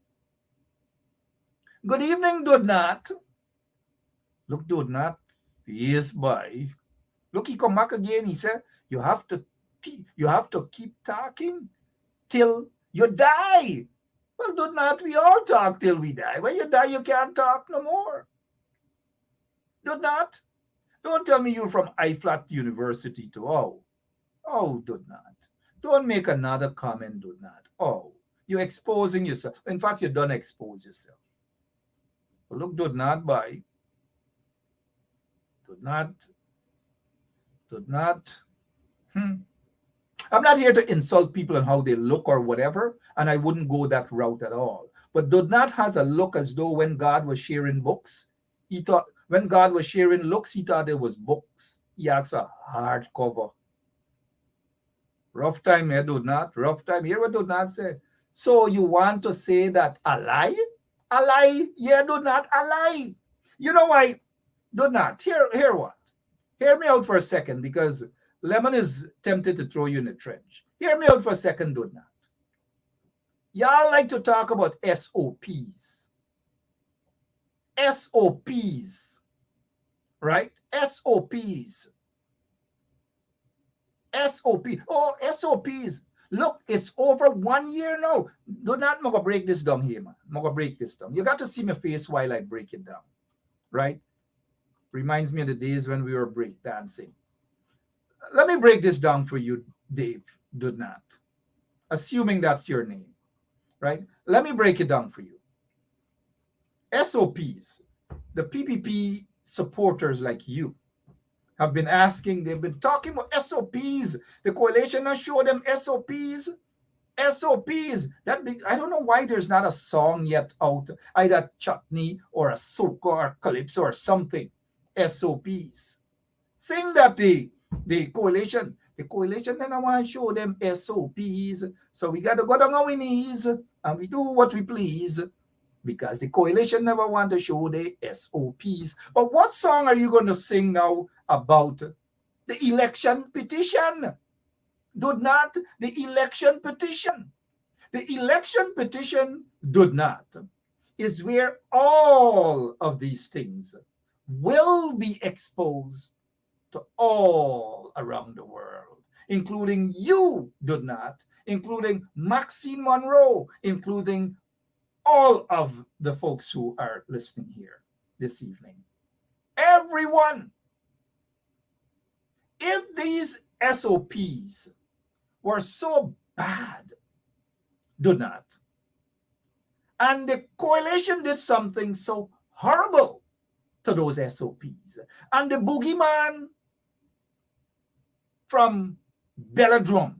Good evening, Dudnat. Look, Dudnat, he is by. Look, he come back again. He said, you have to keep talking till you die. Well, Dudnat, we all talk till we die. When you die, you can't talk no more. Dudnat, don't tell me you're from I-Flat University too. Oh, Dudnat. Don't make another comment, Dudnat. Oh, you're exposing yourself. In fact, you don't expose yourself. Well, look, Dudnat, bye. Dudnat. I'm not here to insult people and how they look or whatever, and I wouldn't go that route at all. But Dudnat has a look as though when God was sharing books, he thought, when God was sharing looks, he thought it was books. He asked a hardcover. Rough time here, Dudnat. Rough time. Hear what Dudnat said. So you want to say that a lie? A lie? Yeah, Dudnat, a lie. You know why? Dudnat, hear what? Hear me out for a second, because Lemon is tempted to throw you in the trench. Hear me out for a second, Dudnat. Y'all like to talk about SOPs. SOPs. Right? SOPs. SOP. Oh, SOPs. Look, it's over 1 year now. Dudnat, I'm going to break this down here, man. I'm going to break this down. You got to see my face while I break it down. Right? Reminds me of the days when we were break dancing. Let me break this down for you, Dave Dudnat. Assuming that's your name. Right? Let me break it down for you. SOPs. The PPP supporters like you have been asking, they've been talking about SOPs. The coalition has showed them SOPs. SOPs. I don't know why there's not a song yet out, either chutney or a soca or calypso or something. SOPs. Sing that the coalition. The coalition then I want to show them SOPs. So we got to go down on our knees and we do what we please, because the coalition never want to show the SOPs. But what song are you going to sing now about the election petition? Dudnat, the election petition. The election petition, Dudnat, is where all of these things will be exposed to all around the world, including you, Dudnat, including Maxine Monroe, including all of the folks who are listening here this evening. Everyone. If these SOPs were so bad, Dudnat, and the coalition did something so horrible to those SOPs, and the boogeyman from Belladrum,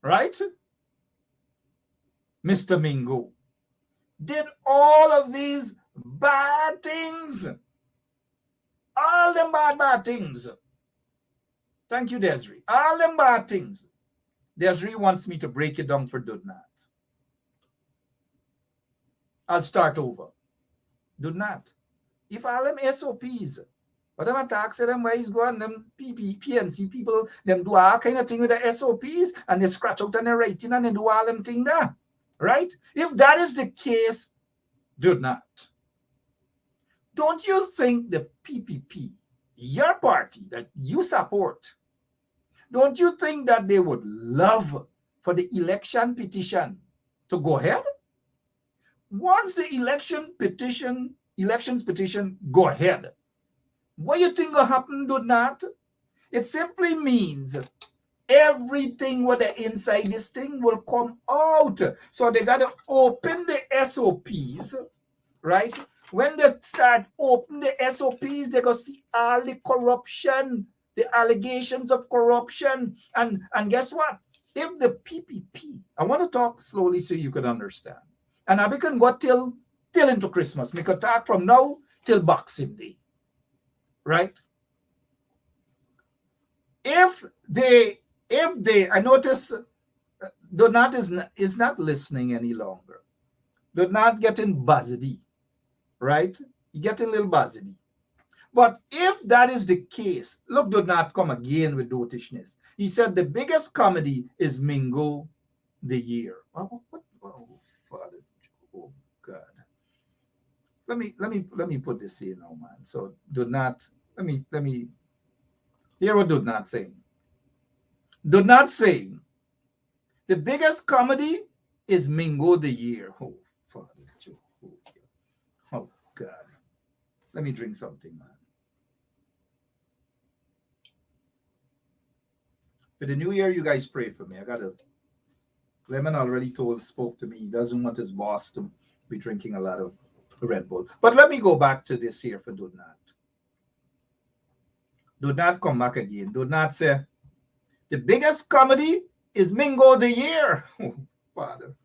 right? Mr. Mingo, did all of these bad things. All them bad things. Thank you, Desiree. All them bad things. Desiree wants me to break it down for Dudnat. I'll start over. Dudnat, if all them SOPs, but them attacks them where he's going, them PNC people, them do all kind of thing with the SOPs, and they scratch out on the writing and they do all them thing there. Right? If that is the case, Dudnat, don't you think the PPP, your party that you support, don't you think that they would love for the election petition to go ahead? Once the elections petition go ahead, what do you think will happen, Dudnat? It simply means everything with the inside this thing will come out. So they got to open the SOPs, right? When they start open the SOPs, they go see all the corruption the allegations of corruption. And guess what? If the PPP, I want to talk slowly so you can understand. And I can go till into Christmas. Make a talk from now till Boxing Day. Right? If they, I notice Donat is not listening any longer. Donat getting buzzedy, right? He getting a little buzzedy. But if that is the case, look, Donat come again with dotishness. He said the biggest comedy is Mingo the Year. Oh, Father, oh God. Let me put this here now, man. So Donat, let me hear what Donat saying. Donat saying the biggest comedy is Mingo the Year. Oh, Father, oh God. Let me drink something, man. For the new year, you guys pray for me. Lemon already spoke to me. He doesn't want his boss to be drinking a lot of Red Bull. But let me go back to this here for Donat. Donat come back again. Donat say, the biggest comedy is Mingo the Year. Oh, Father.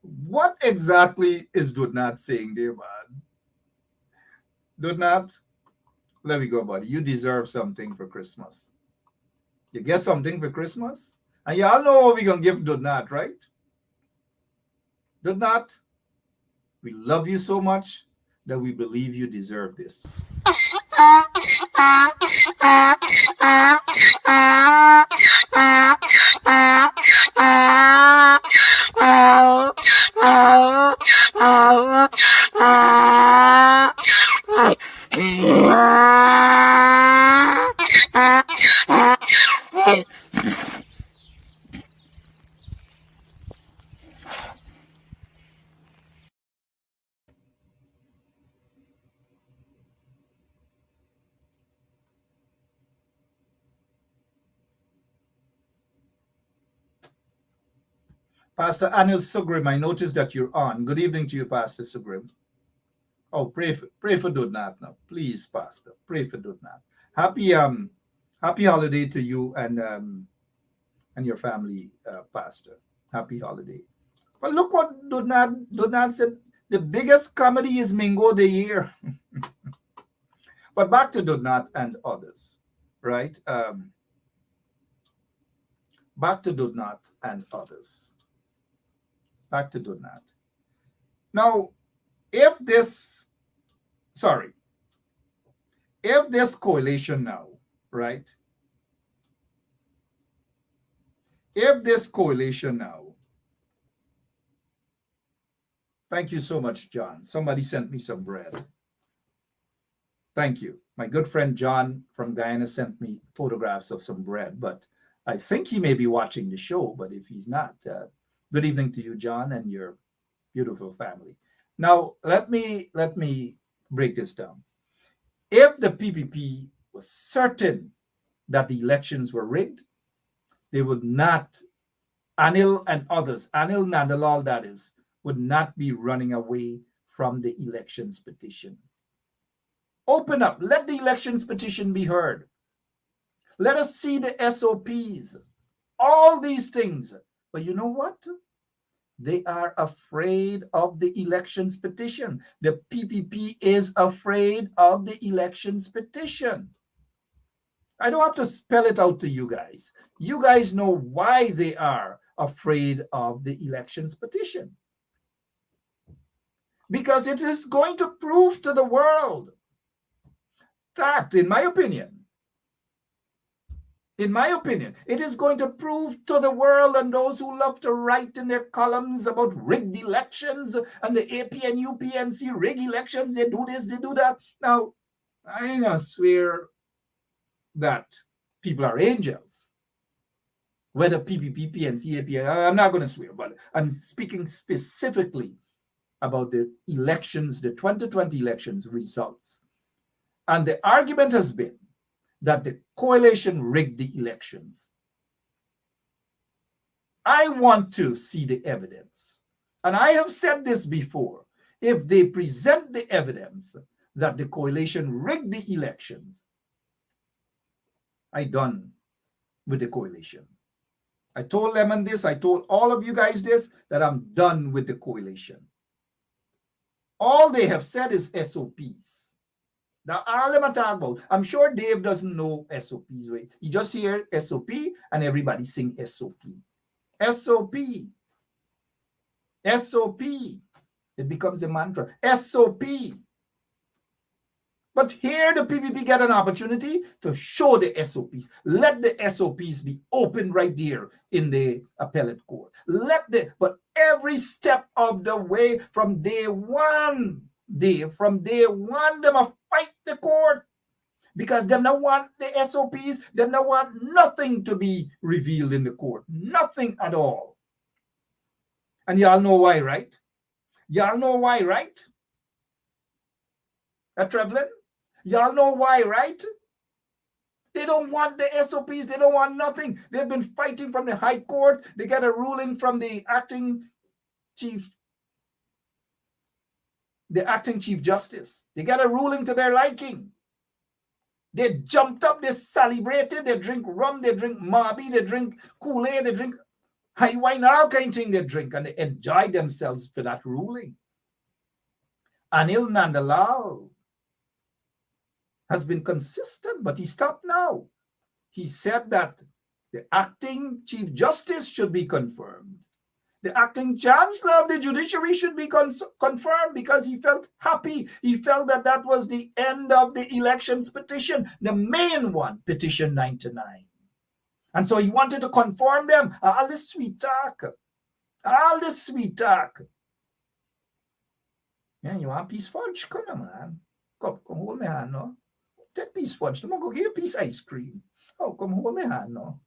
What exactly is Donat saying there, man? Donat, let me go, buddy. You deserve something for Christmas. You get something for Christmas? And y'all know what we're going to give Donat, right? Donat, we love you so much that we believe you deserve this. Pastor Anil Sugrim, I noticed that you're on. Good evening to you, Pastor Sugrim. Oh, pray for Donat now. Please, Pastor. Pray for Donat. Happy holiday to you and your family, Pastor. Happy holiday. But look what Donat said. The biggest comedy is Mingo the Year. But back to Donat and others, right? Back to Donat and others. Back to Donat. Now, if this coalition now, right? If this coalition now, thank you so much, John. Somebody sent me some bread. Thank you. My good friend John from Guyana sent me photographs of some bread, but I think he may be watching the show, but if he's not, good evening to you, John, and your beautiful family. Now, let me break this down. If the PPP was certain that the elections were rigged, they would not, Anil and others, Anil Nandalal that is, would not be running away from the elections petition. Open up. Let the elections petition be heard. Let us see the SOPs. All these things. But you know what? They are afraid of the elections petition. The PPP is afraid of the elections petition. I don't have to spell it out to you guys. You guys know why they are afraid of the elections petition. Because it is going to prove to the world that, in my opinion, it is going to prove to the world and those who love to write in their columns about rigged elections and the AP and UPNC rig elections, they do this, they do that. Now, I ain't gonna swear that people are angels. Whether PPP, PNC, AP, I'm not gonna swear, but I'm speaking specifically about the elections, the 2020 elections results. And the argument has been that the coalition rigged the elections. I want to see the evidence. And I have said this before. If they present the evidence that the coalition rigged the elections, I done with the coalition. I told Lemon this, I told all of you guys this, that I'm done with the coalition. All they have said is SOPs. Now, all them talk about, I'm sure Dave doesn't know SOPs. Right? You just hear SOP and everybody sing SOP. SOP. SOP. It becomes a mantra. SOP. But here the PPP get an opportunity to show the SOPs. Let the SOPs be open right there in the appellate court. But every step of the way from day one, them a fight the court. Because them don't want the SOPs, them don't want nothing to be revealed in the court. Nothing at all. And y'all know why, right? Y'all know why, right? Trevlin? Y'all know why, right? They don't want the SOPs. They don't want nothing. They've been fighting from the High Court. They got a ruling from the acting Chief Justice. They got a ruling to their liking. They jumped up, they celebrated, they drink rum, they drink Marby, they drink Kool-Aid, they drink high wine, all kinds of things they drink, and they enjoy themselves for that ruling. Anil Nandalal has been consistent, but he stopped now. He said that the acting Chief Justice should be confirmed. The acting Chancellor of the Judiciary should be confirmed because he felt happy. He felt that that was the end of the elections petition, the main one, petition 99. And so he wanted to confirm them. All this sweet talk. All this sweet talk. Yeah, you want piece fudge? Come on, man. Come hold my hand, no? Take piece fudge. I'm going to go give you a piece ice cream. Oh, come hold my hand, no?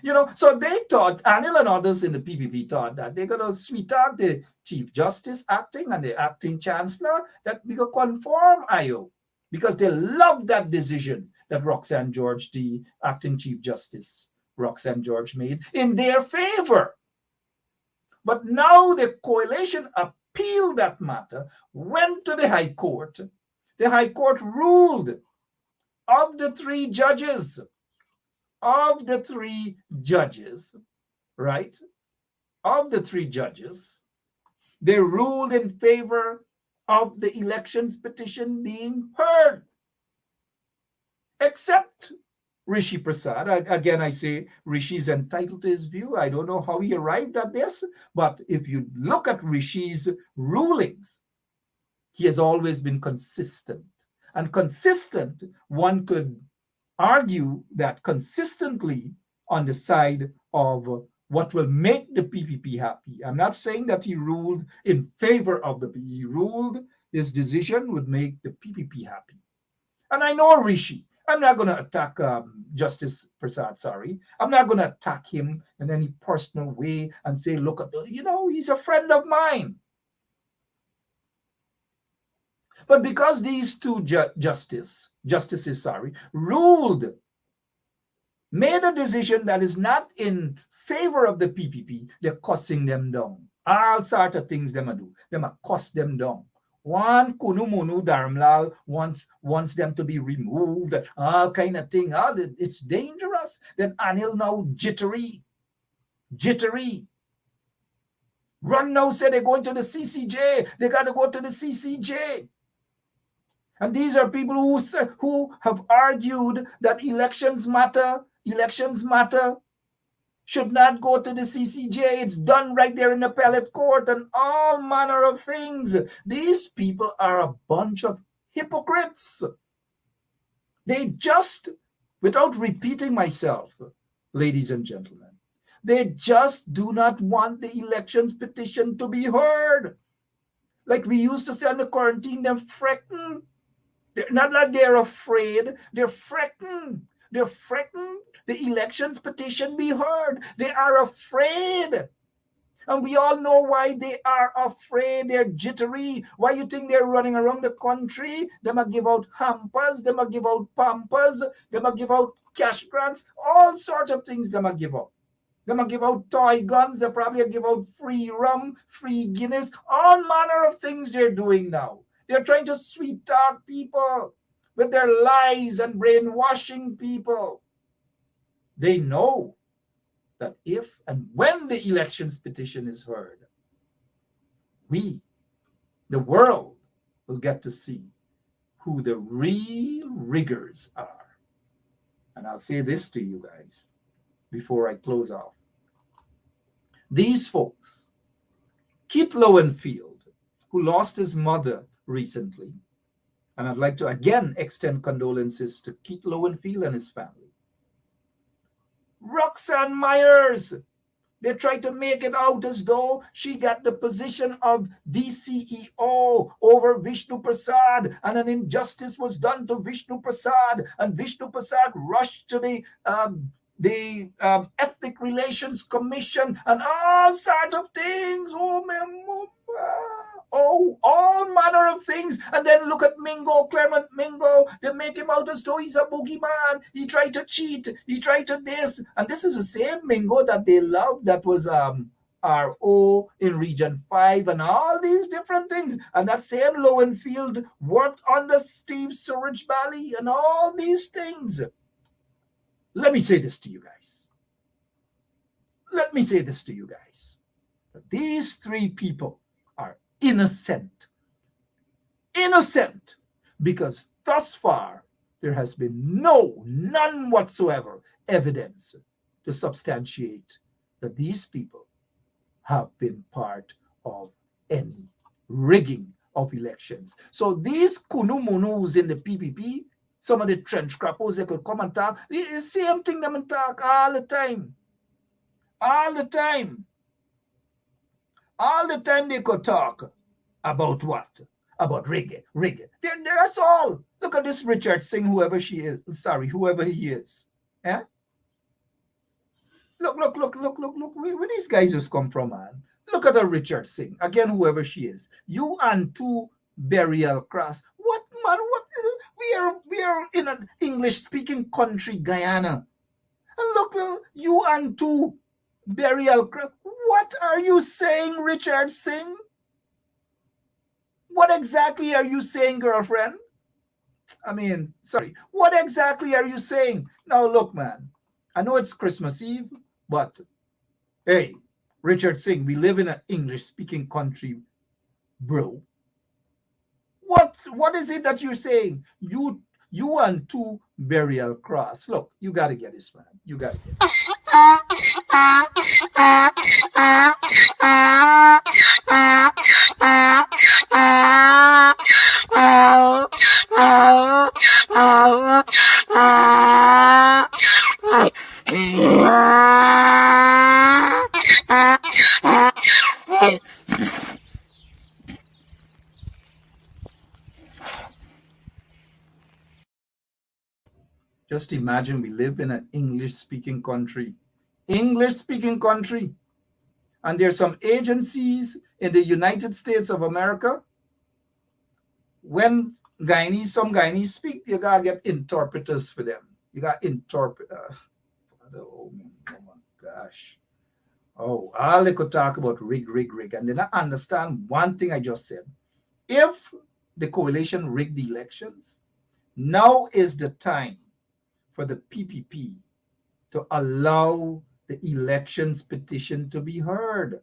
You know, so they thought, Anil and others in the PPP thought that they're going to sweet talk the Chief Justice acting and the acting Chancellor that we could confirm IO because they love that decision that Roxanne George, the acting Chief Justice, Roxanne George made in their favor. But now the coalition appealed that matter, went to the High Court. The High Court ruled of the three judges, right? Of the three judges, they ruled in favor of the elections petition being heard. Except Rishi Prasad. Again, I say Rishi's entitled to his view. I don't know how he arrived at this, but if you look at Rishi's rulings, he has always been consistent. And consistent, one could argue that consistently on the side of what will make the PPP happy. I'm not saying that he ruled in favor of the PPP. He ruled his decision would make the PPP happy. And I know Rishi. I'm not going to attack Justice Prasad, sorry. I'm not going to attack him in any personal way and say, look, he's a friend of mine. But because these two justices, ruled, made a decision that is not in favor of the PPP, they're cussing them down. All sorts of things them do. Them cuss them down. One Kunu Munu Dharamlal wants them to be removed, all kind of thing. It's dangerous. Then Anil now jittery. Run now say they're going to the CCJ. They got to go to the CCJ. And these are people who have argued that elections matter, should not go to the CCJ. It's done right there in the appellate court and all manner of things. These people are a bunch of hypocrites. They just, without repeating myself, ladies and gentlemen, they just do not want the elections petition to be heard. Like we used to say on the quarantine, they're fretting. They're not like they're afraid. They're fretting. They're fretting the elections petition be heard. They are afraid. And we all know why they are afraid. They're jittery. Why you think they're running around the country? They might give out hampers. They might give out pampers. They might give out cash grants. All sorts of things they might give out. They might give out toy guns. They probably give out free rum, free Guinness. All manner of things they're doing now. They're trying to sweet talk people with their lies and brainwashing people. They know that if and when the elections petition is heard, we, the world, will get to see who the real riggers are. And I'll say this to you guys before I close off. These folks, Keith Lowenfield, who lost his mother recently, and I'd like to again extend condolences to Keith Lowenfield and his family. Roxanne Myers, they tried to make it out as though she got the position of DCEO over Vishnu Prasad, and an injustice was done to Vishnu Prasad, and Vishnu Prasad rushed to the Ethnic Relations Commission and all sorts of things. All manner of things. And then look at Mingo, Clement Mingo. They make him out as though he's a boogeyman. He tried to cheat. He tried to this. And this is the same Mingo that they loved, that was RO in Region 5 and all these different things. And that same Lowenfield worked under Steve Surajbali and all these things. Let me say this to you guys. Let me say this to you guys. These three people are innocent. Innocent. Because thus far, there has been none whatsoever evidence to substantiate that these people have been part of any rigging of elections. So these kunumunus in the PPP, some of the trench crappos, they could come and talk. The same thing them talk all the time. All the time. All the time they could talk about what? About rigging. That's all. Look at this Richard Singh, whoever he is. Yeah? Look. Where these guys just come from, man? Look at a Richard Singh. Again, whoever she is. You and two burial cross. What, man? What? We are in an English-speaking country, Guyana. And look, you and two burial cross. What are you saying, Richard Singh? What exactly are you saying, girlfriend? What exactly are you saying? Now, look, man, I know it's Christmas Eve, but hey, Richard Singh, we live in an English-speaking country, bro. What is it that you're saying? You and two burial cross. Look, you got to get this, man. You got to get it. Just imagine we live in an English-speaking country. English-speaking country. And there's some agencies in the United States of America. When some Guyanese speak, you got to get interpreters for them. You got interpreters. Oh my gosh. Oh, all they could talk about rig. And they not understand one thing I just said. If the coalition rigged the elections, now is the time for the PPP to allow the elections petition to be heard.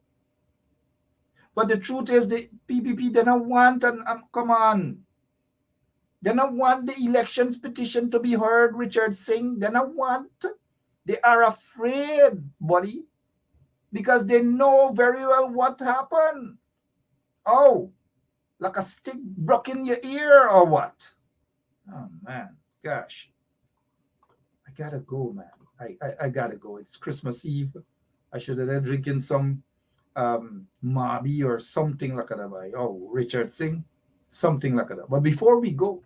But the truth is the PPP, they don't want, come on. They don't want the elections petition to be heard, Richard Singh. They don't want. They are afraid, buddy, because they know very well what happened. Oh, like a stick broke in your ear or what? Oh, man, gosh. I gotta go, man. I gotta go. It's Christmas Eve. I should have been drinking some Mabi or something like that. Oh, Richard Singh, something like that. But before we go,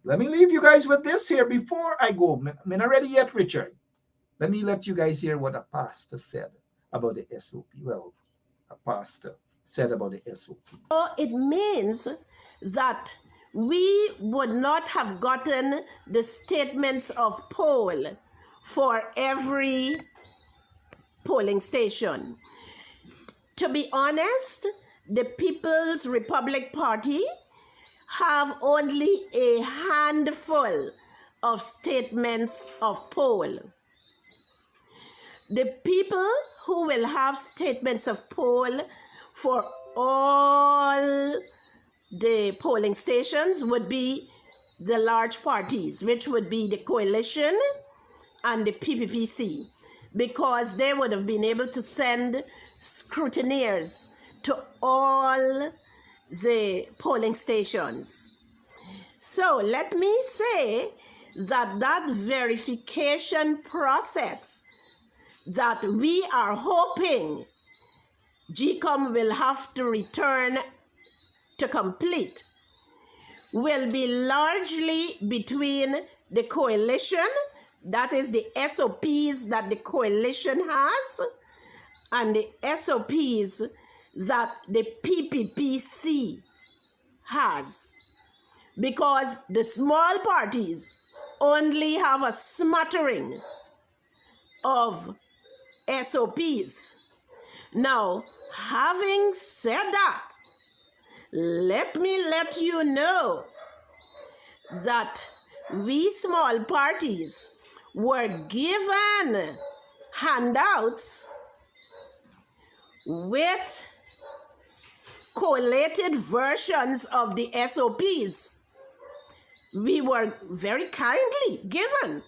let me leave you guys with this here before I go. I'm not ready yet, Richard. Let me let you guys hear what a pastor said about the SOP. Well, a pastor said about the SOP. So it means that we would not have gotten the statements of poll for every polling station. To be honest, the People's Republic Party have only a handful of statements of poll. The people who will have statements of poll for all the polling stations would be the large parties, which would be the coalition and the PPPC, because they would have been able to send scrutineers to all the polling stations. So let me say that that verification process that we are hoping GCOM will have to return to complete will be largely between the coalition, that is the SOPs that the coalition has, and the SOPs that the PPPC has. Because the small parties only have a smattering of SOPs. Now, having said that, let me let you know that we small parties were given handouts with collated versions of the SOPs. We were very kindly given,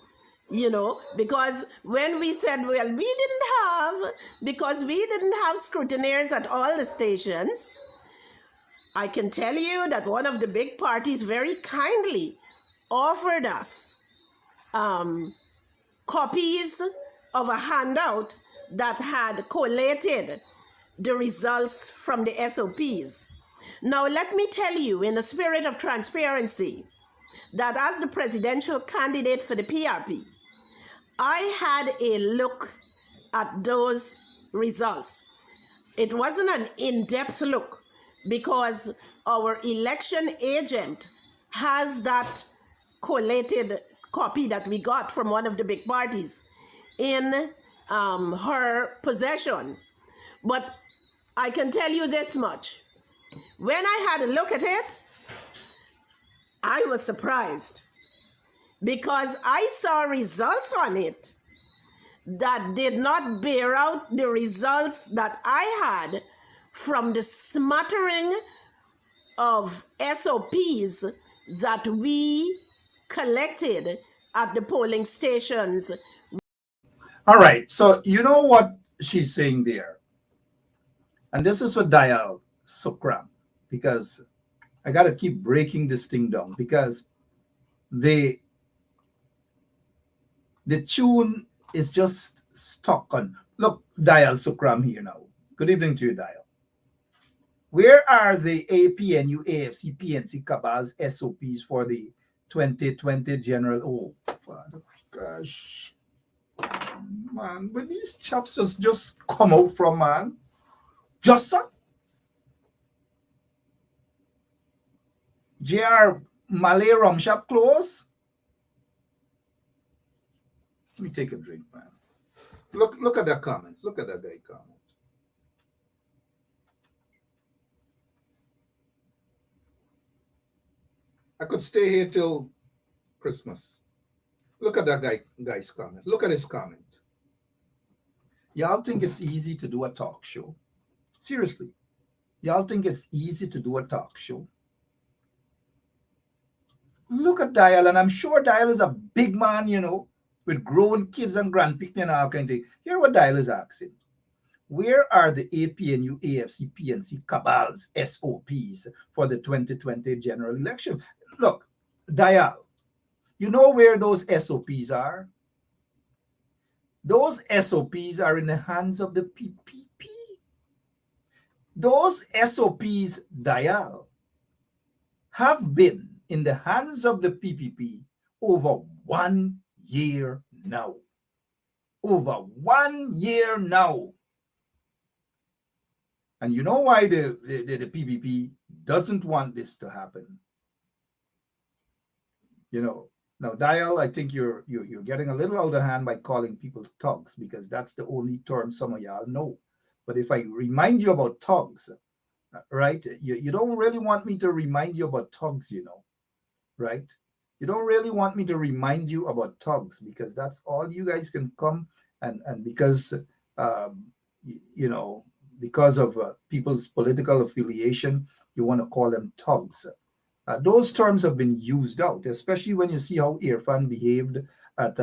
because when we said, well, because we didn't have scrutineers at all the stations, I can tell you that one of the big parties very kindly offered us copies of a handout that had collated the results from the SOPs. Now, let me tell you, in the spirit of transparency, that as the presidential candidate for the PRP, I had a look at those results. It wasn't an in-depth look because our election agent has that collated copy that we got from one of the big parties in her possession. But I can tell you this much. When I had a look at it, I was surprised because I saw results on it that did not bear out the results that I had from the smattering of SOPs that we collected at the polling stations. All right. So you know what she's saying there. And this is what Dial Sukram, because I got to keep breaking this thing down because the tune is just stuck on. Look, Dial Sukram here now. Good evening to you, Dial. Where are the APNU, AFC, PNC cabals SOPs for the 2020 general? Oh, Father, gosh. Man, but these chaps just come out from, man. Just so. JR Malay Rum Shop close. Let me take a drink, man. Look at that comment. Look at that guy comment. I could stay here till Christmas. Look at that guy's comment. Look at his comment. Y'all think it's easy to do a talk show? Seriously. Y'all think it's easy to do a talk show? Look at Dial, and I'm sure Dial is a big man, with grown kids and grandpicking and all kinds of things. Here's what Dial is asking. Where are the APNU, AFC, PNC cabals, SOPs for the 2020 general election? Look, Dial, you know where those SOPs are? Those SOPs are in the hands of the PPP. Those SOPs, Dial, have been in the hands of the PPP over 1 year now. Over 1 year now. And you know why the PPP doesn't want this to happen? Now, Dial, I think you're getting a little out of hand by calling people thugs, because that's the only term some of y'all know. But if I remind you about thugs, right? You don't really want me to remind you about thugs, right? You don't really want me to remind you about thugs, because that's all you guys can come and because because of people's political affiliation, you want to call them thugs. Those terms have been used out, especially when you see how Irfan behaved at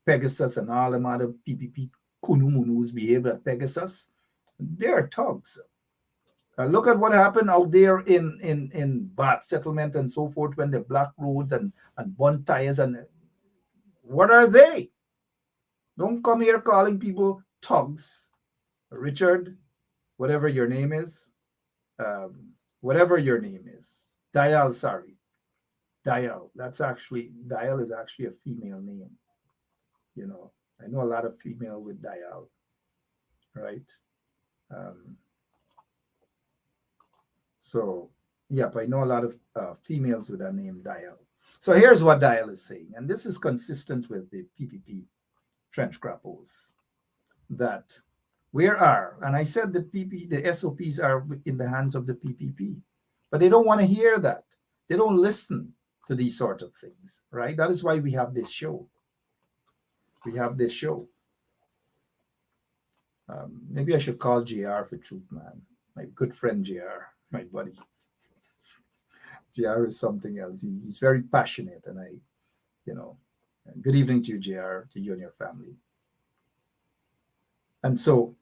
Pegasus and all them other PPP Kunumunus behaved at Pegasus. They're thugs. Look at what happened out there in Bath settlement and so forth when they blocked roads and burnt tires. And what are they? Don't come here calling people thugs. Richard, whatever your name is, Dial, sorry. Dial. Dial is actually a female name. I know a lot of female with Dial, right? So, yep, I know a lot of females with that name, Dial. So here's what Dial is saying, and this is consistent with the PPP trench grapples, that and I said the SOPs are in the hands of the PPP, but they don't want to hear that. They don't listen to these sort of things, right? That is why we have this show. Maybe I should call JR for truth, man. My good friend JR, my buddy. JR is something else. He's very passionate, and good evening to you, JR, to you and your family. And so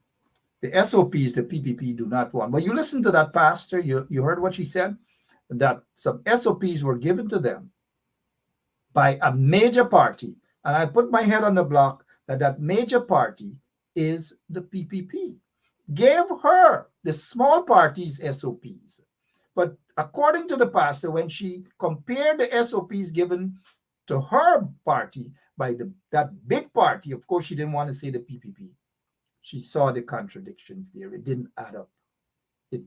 the SOPs, the PPP do not want. But you listen to that pastor, you heard what she said, that some SOPs were given to them by a major party. And I put my head on the block that major party is the PPP. Gave her the small party's SOPs. But according to the pastor, when she compared the SOPs given to her party by that big party, of course, she didn't want to say the PPP. She saw the contradictions there. It didn't add up. The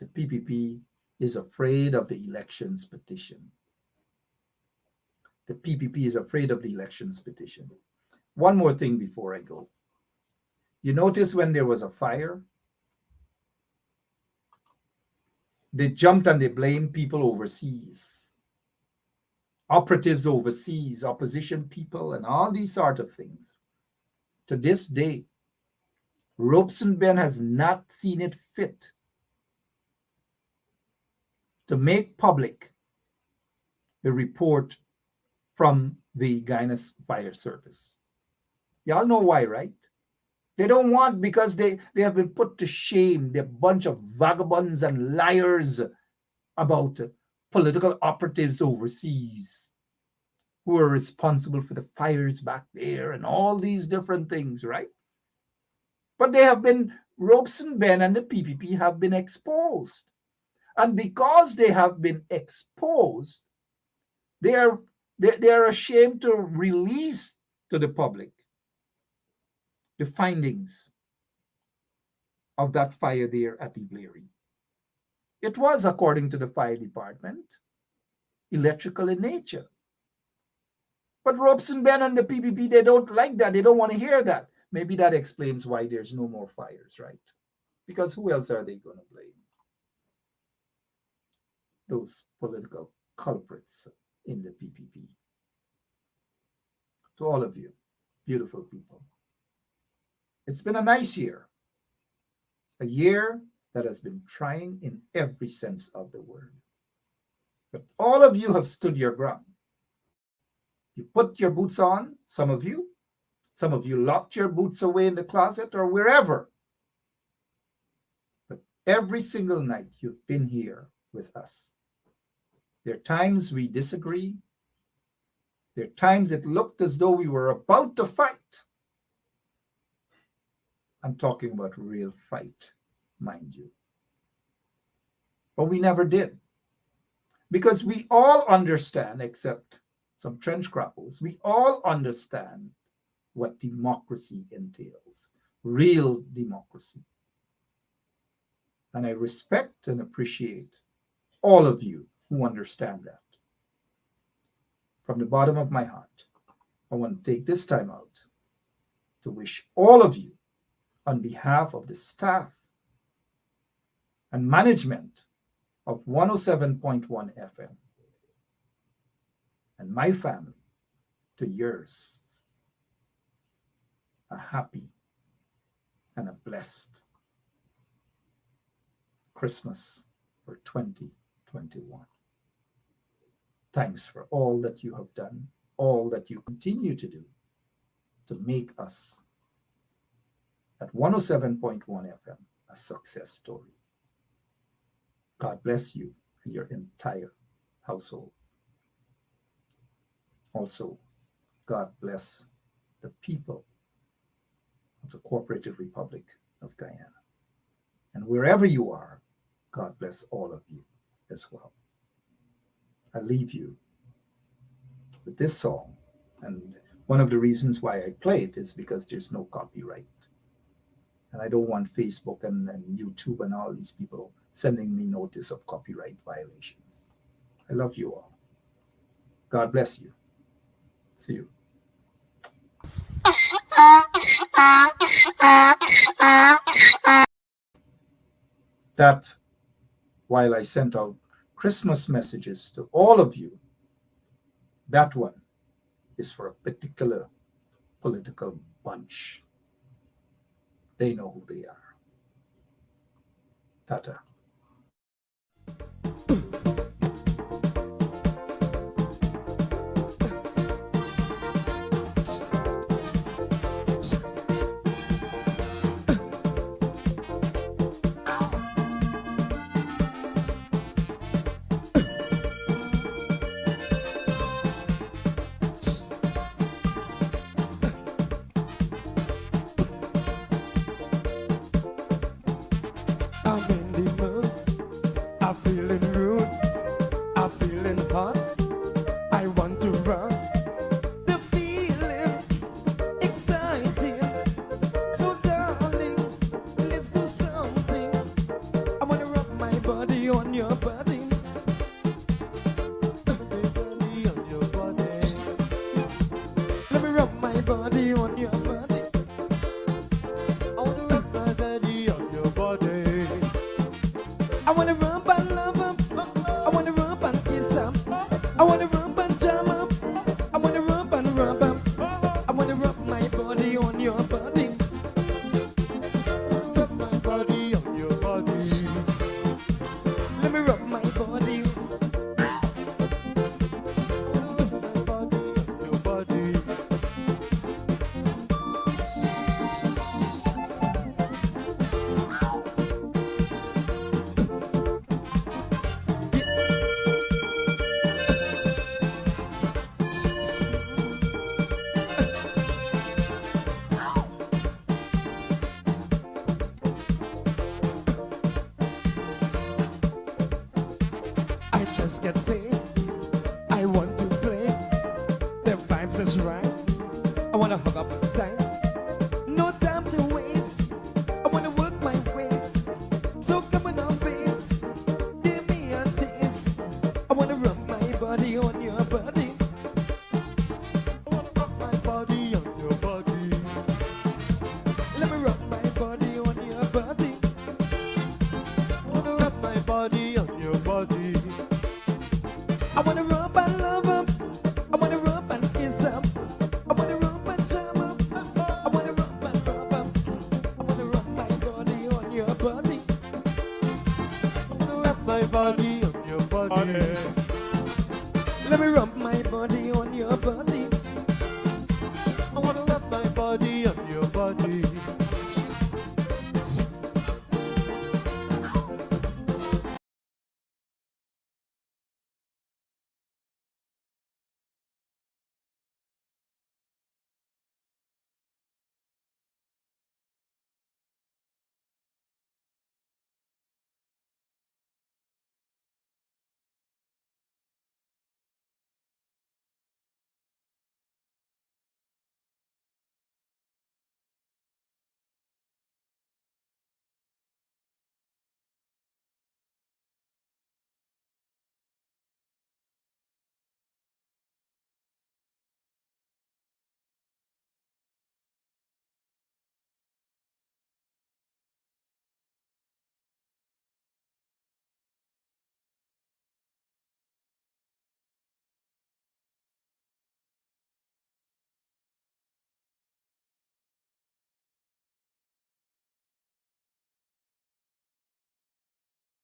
PPP is afraid of the elections petition. The PPP is afraid of the elections petition. One more thing before I go. You notice when there was a fire, they jumped and they blamed people overseas, operatives overseas, opposition people, and all these sort of things. To this day, Robeson Ben has not seen it fit to make public the report from the Guyana Fire Service. Y'all know why, right? They don't want, because they have been put to shame. They're a bunch of vagabonds and liars about political operatives overseas who are responsible for the fires back there and all these different things, right? But they have been, Robeson Ben and the PPP have been exposed. And because they have been exposed, they are ashamed to release to the public the findings of that fire there at Ibleri. It was, according to the fire department, electrical in nature. But Robeson Ben and the PPP, they don't like that. They don't want to hear that. Maybe that explains why there's no more fires, right? Because who else are they going to blame? Those political culprits in the PPP. To all of you, beautiful people, it's been a nice year. A year that has been trying in every sense of the word. But all of you have stood your ground. You put your boots on, some of you locked your boots away in the closet or wherever. But every single night you've been here with us. There are times we disagree. There are times it looked as though we were about to fight. I'm talking about real fight, mind you. But we never did. Because we all understand, except some trench grapples, we all understand what democracy entails, real democracy. And I respect and appreciate all of you who understand that. From the bottom of my heart, I want to take this time out to wish all of you, on behalf of the staff and management of 107.1 FM and my family, to yours a happy and a blessed Christmas for 2021. Thanks for all that you have done, all that you continue to do to make us at 107.1 FM a success story. God bless you and your entire household. Also, God bless the people of the Cooperative Republic of Guyana. And wherever you are, God bless all of you as well. I leave you with this song. And one of the reasons why I play it is because there's no copyright. And I don't want Facebook and YouTube and all these people sending me notice of copyright violations. I love you all. God bless you. See you. That while I sent out Christmas messages to all of you, that one is for a particular political bunch. They know who they are. Tata. Just get paid. I want to play. The vibes is right. I wanna hug up tight. No time to waste. I wanna work my ways. So come on up, babes. Give me a taste. I wanna rub my body on your body. I wanna rub my body on your body. Let me rub my body on your body. I wanna rub my body on your body. I wanna rub and love him. I wanna rub and kiss him. I wanna rub and jam him. I wanna rub and rub him. I wanna rub my body on your body. I wanna rub my body on your body. Let me rub my body on your body. I wanna rub my body on your body.